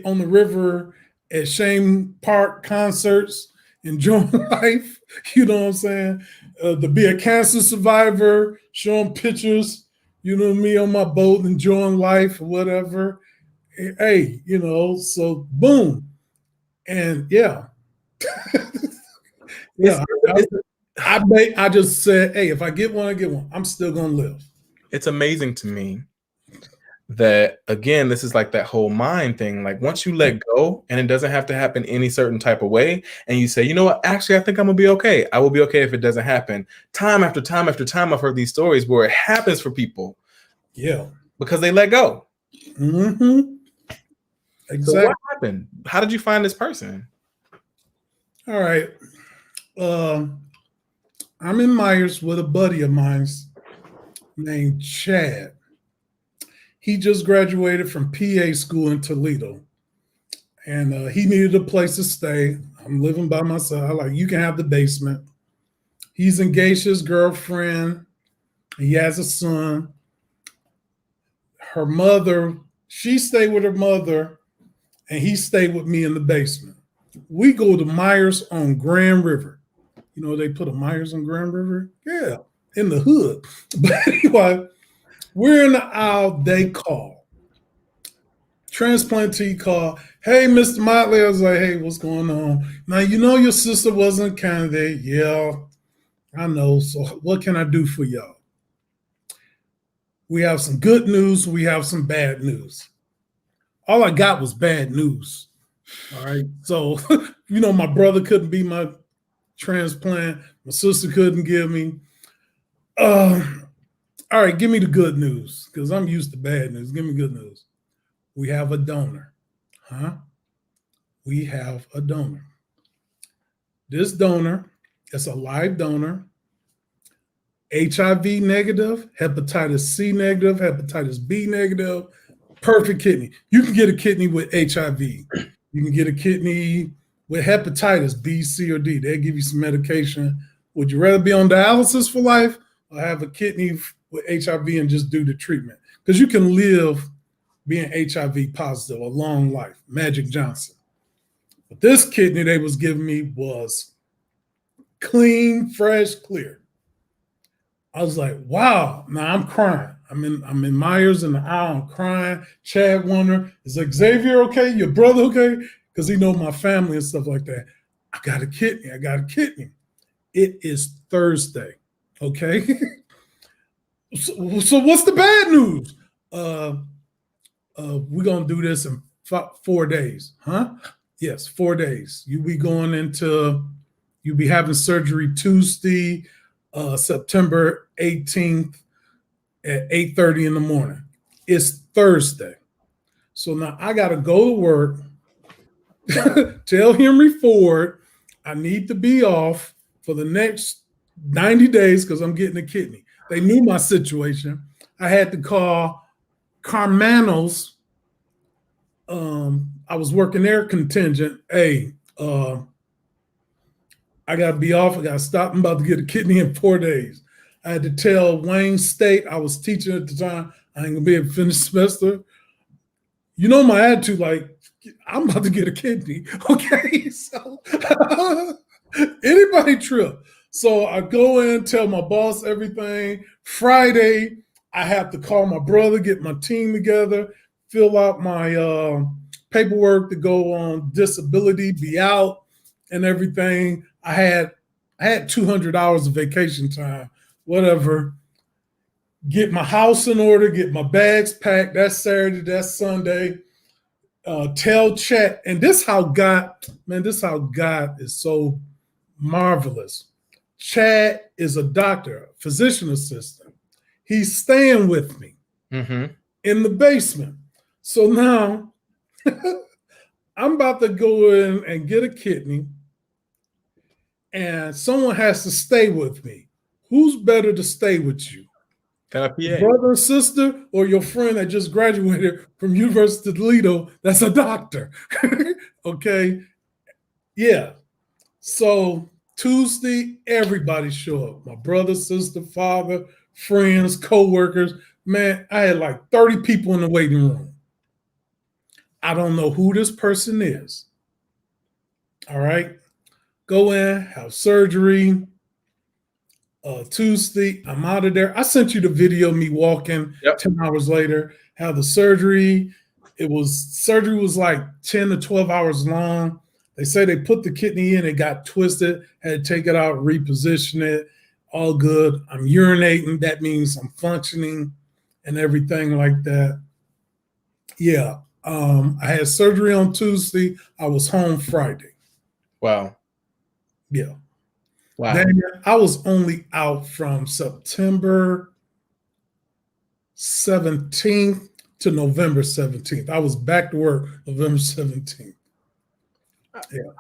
on the river at Shane Park concerts, enjoying life, you know what I'm saying? To be a cancer survivor, showing pictures, me on my boat, enjoying life or whatever. Hey, so boom. And yeah. Yeah. I just said, hey, if I get one, I get one. I'm still going to live. It's amazing to me that, again, this is like that whole mind thing. Like once you let go and it doesn't have to happen any certain type of way, and you say, you know what, actually, I think I'm gonna be okay. I will be okay if it doesn't happen. Time after time after time, I've heard these stories where it happens for people. Yeah. Because they let go. Mm-hmm. Exactly. So what happened? How did you find this person? All right. I'm in Myers with a buddy of mine named Chad. He just graduated from PA school in Toledo. And he needed a place to stay. I'm living by myself. You can have the basement. He's engaged to his girlfriend. He has a son. Her mother, she stayed with her mother, and he stayed with me in the basement. We go to Myers on Grand River. They put a Myers on Grand River? Yeah, in the hood. But anyway, we're in the aisle. They call. Transplantee call. Hey, Mr. Motley. I was like, hey, what's going on? Now, your sister wasn't a candidate. Yeah, I know. So what can I do for y'all? We have some good news. We have some bad news. All I got was bad news. All right. So, my brother couldn't be my transplant. My sister couldn't give me. All right, give me the good news because I'm used to bad news. Give me good news. We have a donor. Huh? We have a donor. This donor is a live donor. HIV negative, hepatitis C negative, hepatitis B negative, perfect kidney. You can get a kidney with HIV. You can get a kidney with hepatitis B, C, or D. They give you some medication. Would you rather be on dialysis for life or have a kidney with HIV and just do the treatment? Because you can live being HIV positive a long life. Magic Johnson. But this kidney they was giving me was clean, fresh, clear. I was like, wow. Now I'm crying. I'm in Myers in the aisle. I'm crying. Chad Warner is like, Xavier, okay? Your brother, okay? Because he know my family and stuff like that. I got a kidney. I got a kidney. It is Thursday, okay? So what's the bad news? We're going to do this in 4 days, huh? Yes, 4 days. You'll be having surgery Tuesday, September 18th at 8:30 in the morning. It's Thursday. So now I got to go to work, tell Henry Ford I need to be off for the next 90 days because I'm getting a kidney. They knew my situation. I had to call Carmanos. I was working their contingent. Hey, I got to be off. I got to stop. I'm about to get a kidney in 4 days. I had to tell Wayne State, I was teaching at the time, I ain't going to be able to finish the semester. You know my attitude, like, I'm about to get a kidney. Okay, so anybody trip. So I go in, tell my boss everything. Friday, I have to call my brother, get my team together, fill out my paperwork to go on disability, be out, and everything. I had 200 hours of vacation time, whatever. Get my house in order, get my bags packed. That's Saturday, that's Sunday. Tell Chat, and this how God is so marvelous. Chad is a doctor, physician assistant. He's staying with me in the basement. So now I'm about to go in and get a kidney, and someone has to stay with me. Who's better to stay with you? Your brother or sister, or your friend that just graduated from University of Toledo that's a doctor? Okay. Yeah. So Tuesday, everybody show up. My brother, sister, father, friends, co-workers. Man, I had like 30 people in the waiting room. I don't know who this person is. All right. Go in, have surgery. Tuesday, I'm out of there. I sent you the video of me walking 10 hours later, have the surgery. Surgery was like 10 to 12 hours long. They say they put the kidney in, it got twisted, had to take it out, reposition it, all good. I'm urinating. That means I'm functioning and everything like that. Yeah. I had surgery on Tuesday. I was home Friday. Wow. Yeah. Wow. Then I was only out from September 17th to November 17th. I was back to work November 17th. Yeah.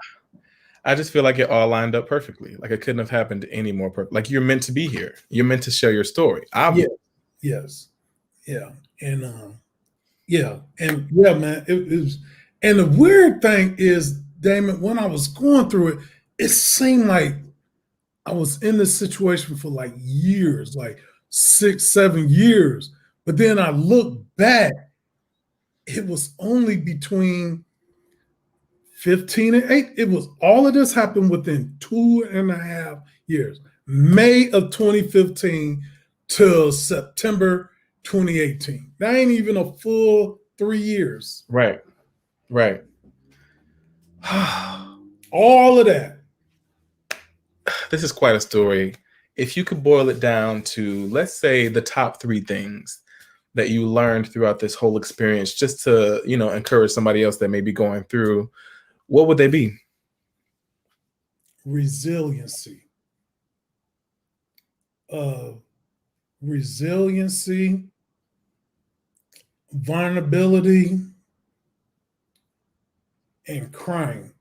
I just feel like it all lined up perfectly. Like it couldn't have happened any more perfect. Like you're meant to be here. You're meant to share your story. Yes. Yeah. And yeah. And yeah, man, it was. And the weird thing is, Damon, when I was going through it, it seemed like I was in this situation for like years, like 6, 7 years. But then I look back, it was only between 15 and 8. It was all of this happened within 2.5 years. May of 2015 till September 2018. That ain't even a full 3 years. Right. All of that. This is quite a story. If you could boil it down to, let's say, the top 3 things that you learned throughout this whole experience, just to, encourage somebody else that may be going through, what would they be? Resiliency, vulnerability, and crying.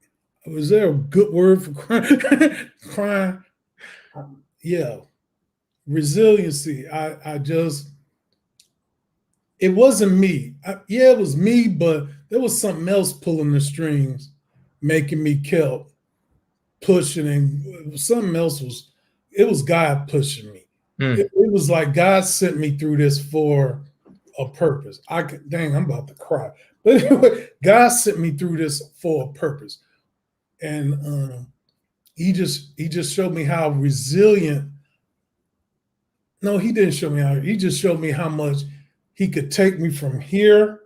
Was there a good word for crying? Crying. Yeah. resiliency. It wasn't me. Yeah, it was me, but there was something else pulling the strings, making me kept pushing, and something else was. It was God pushing me. It was like God sent me through this for a purpose. Dang, I'm about to cry. But anyway, God sent me through this for a purpose, and He just showed me how resilient. No, He didn't show me how. He just showed me how much He could take me from here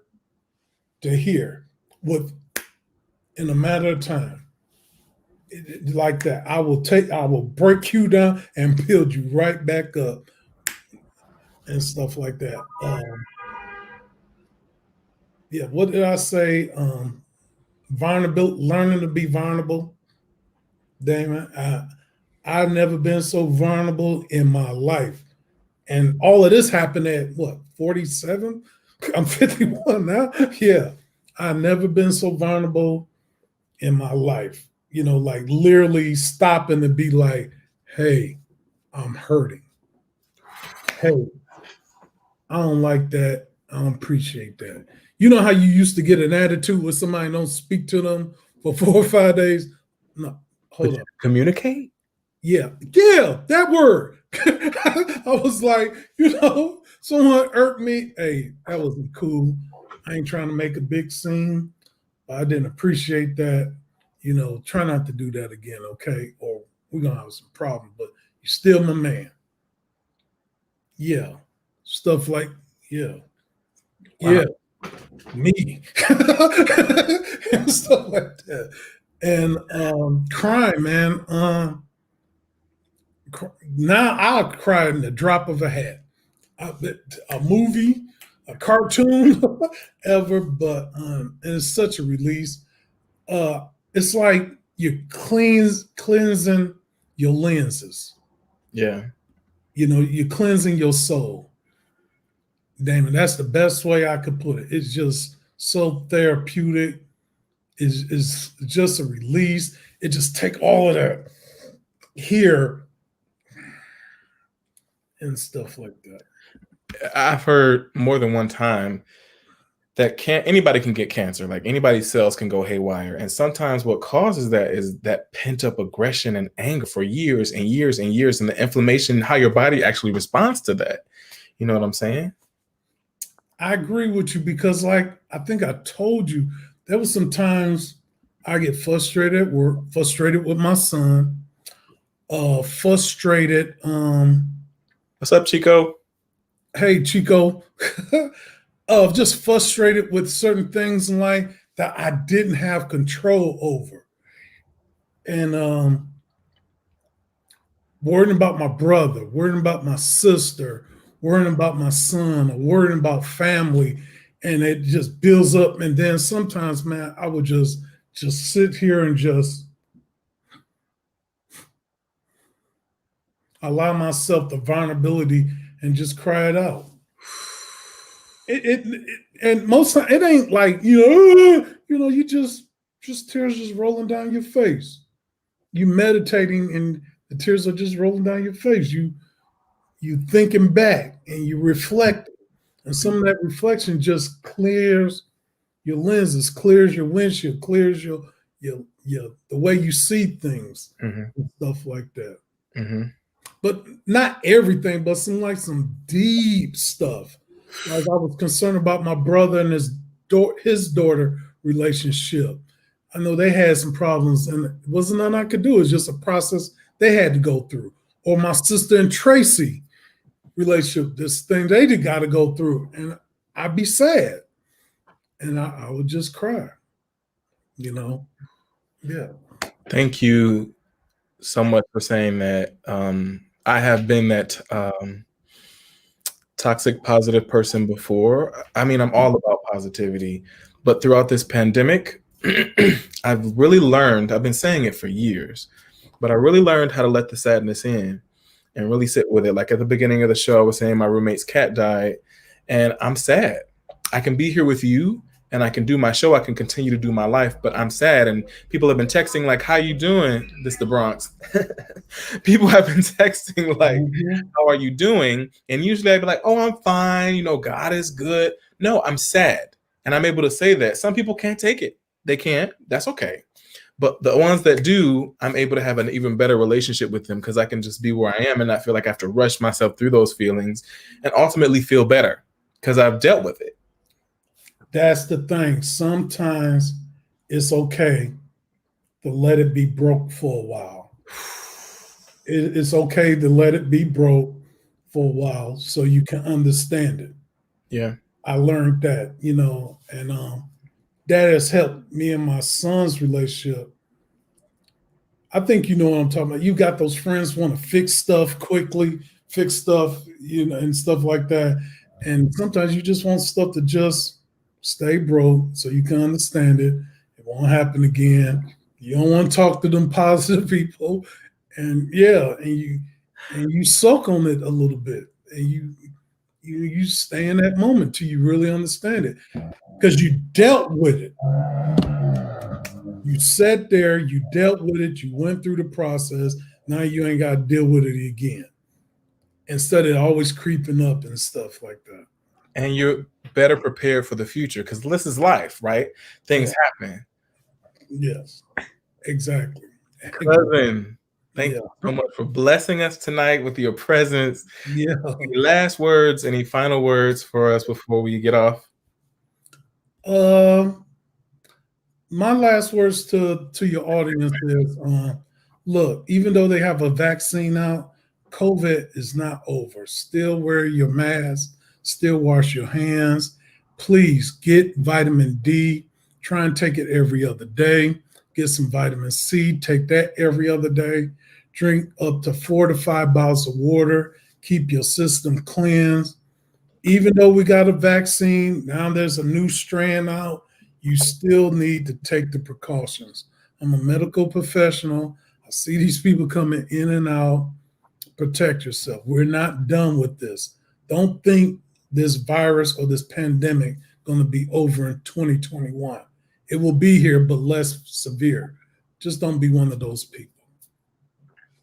to here in a matter of time. Like that. I will break you down and build you right back up and stuff like that. Yeah, what did I say? Vulnerable, learning to be vulnerable. Damon, I've never been so vulnerable in my life. And all of this happened at what, 47? I'm 51 now. Yeah. I've never been so vulnerable in my life. Like literally stopping to be like, hey, I'm hurting. Hey, I don't like that. I don't appreciate that. You know how you used to get an attitude when somebody don't speak to them for 4 or 5 days? No, hold up. Communicate? Yeah, that word. I was like, someone irked me. Hey, that wasn't cool. I ain't trying to make a big scene. I didn't appreciate that. Try not to do that again, okay? Or we're gonna have some problems, but you're still my man. Yeah. Stuff like, yeah. Wow. Yeah. Me. And stuff like that. And crying, man. Now I'll cry in the drop of a hat. A movie, a cartoon, ever, but and it's such a release. It's like you're cleansing your lenses. Yeah. You're cleansing your soul. Damon, that's the best way I could put it. It's just so therapeutic. It's just a release. It just take all of that here and stuff like that. I've heard more than one time that anybody can get cancer. Like anybody's cells can go haywire. And sometimes what causes that is that pent up aggression and anger for years and years and years, and the inflammation, how your body actually responds to that. You know what I'm saying? I agree with you because, like, I think I told you, there was some times I get frustrated at work, frustrated with my son, frustrated. What's up, Chico? Hey, Chico. Just frustrated with certain things in life that I didn't have control over. And worrying about my brother, worrying about my sister, worrying about my son, or worrying about family, and it just builds up. And then sometimes, man, I would just sit here and just allow myself the vulnerability and just cry it out. And most time it ain't like you just tears just rolling down your face. You meditating and the tears are just rolling down your face. You thinking back and you reflect, and some of that reflection just clears your lenses, clears your windshield, clears your the way you see things, and stuff like that. But not everything, but some deep stuff. Like I was concerned about my brother and his daughter relationship. I know they had some problems, and it wasn't nothing I could do. It was just a process they had to go through. Or my sister and Tracy relationship, this thing they got to go through, and I'd be sad, and I would just cry. Yeah. Thank you so much for saying that. I have been that toxic positive person before. I mean, I'm all about positivity, but throughout this pandemic, I've really learned, I've been saying it for years, but I really learned how to let the sadness in and really sit with it. Like at the beginning of the show, I was saying my roommate's cat died and I'm sad. I can be here with you and I can do my show. I can continue to do my life, but I'm sad. And people have been texting like, "How you doing?" This is the Bronx. People have been texting like, "How are you doing?" And usually I'd be like, "Oh, I'm fine. You know, God is good." No, I'm sad, and I'm able to say that. Some people can't take it. They can't. That's okay. But the ones that do, I'm able to have an even better relationship with them because I can just be where I am and not feel like I have to rush myself through those feelings and ultimately feel better because I've dealt with it. That's the thing. Sometimes it's okay to let it be broke for a while. It's okay to let it be broke for a while so you can understand it. Yeah. I learned that, and that has helped me and my son's relationship. I think you know what I'm talking about. You got those friends want to fix stuff quickly, fix stuff, and stuff like that. And sometimes you just want stuff to just stay broke so you can understand it. It won't happen again. You don't want to talk to them positive people. And you soak on it a little bit. And you stay in that moment till you really understand it. Because you dealt with it. You sat there, you dealt with it, you went through the process. Now you ain't got to deal with it again. Instead of always creeping up and stuff like that. And you're better prepared for the future because this is life, right? Things happen. Yes, exactly. Cousin, thank you so much for blessing us tonight with your presence. Yeah. Any last words, any final words for us before we get off? My last words to your audience is, look, even though they have a vaccine out, COVID is not over. Still wear your mask, still wash your hands. Please get vitamin D. Try and take it every other day. Get some vitamin C, take that every other day. Drink up to 4 to 5 bottles of water. Keep your system cleansed. Even though we got a vaccine, now there's a new strand out, you still need to take the precautions. I'm a medical professional. I see these people coming in and out. Protect yourself. We're not done with this. Don't think this virus or this pandemic going to be over in 2021. It will be here, but less severe. Just don't be one of those people.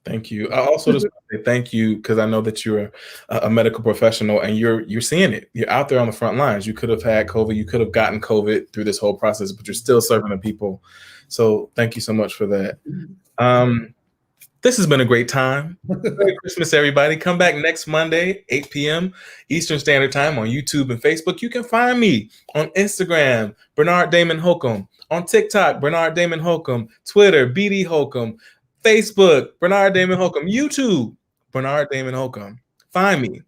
Thank you. I also just want to say thank you because I know that you're a medical professional and you're seeing it. You're out there on the front lines. You could have had COVID. You could have gotten COVID through this whole process, but you're still serving the people. So thank you so much for that. This has been a great time. Merry Christmas, everybody. Come back next Monday, 8 p.m. Eastern Standard Time on YouTube and Facebook. You can find me on Instagram, Bernard Damon Holcomb. On TikTok, Bernard Damon Holcomb. Twitter, BD Holcomb. Facebook, Bernard Damon Holcomb. YouTube, Bernard Damon Holcomb. Find me.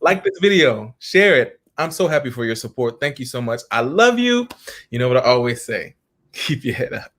Like this video. Share it. I'm so happy for your support. Thank you so much. I love you. You know what I always say. Keep your head up.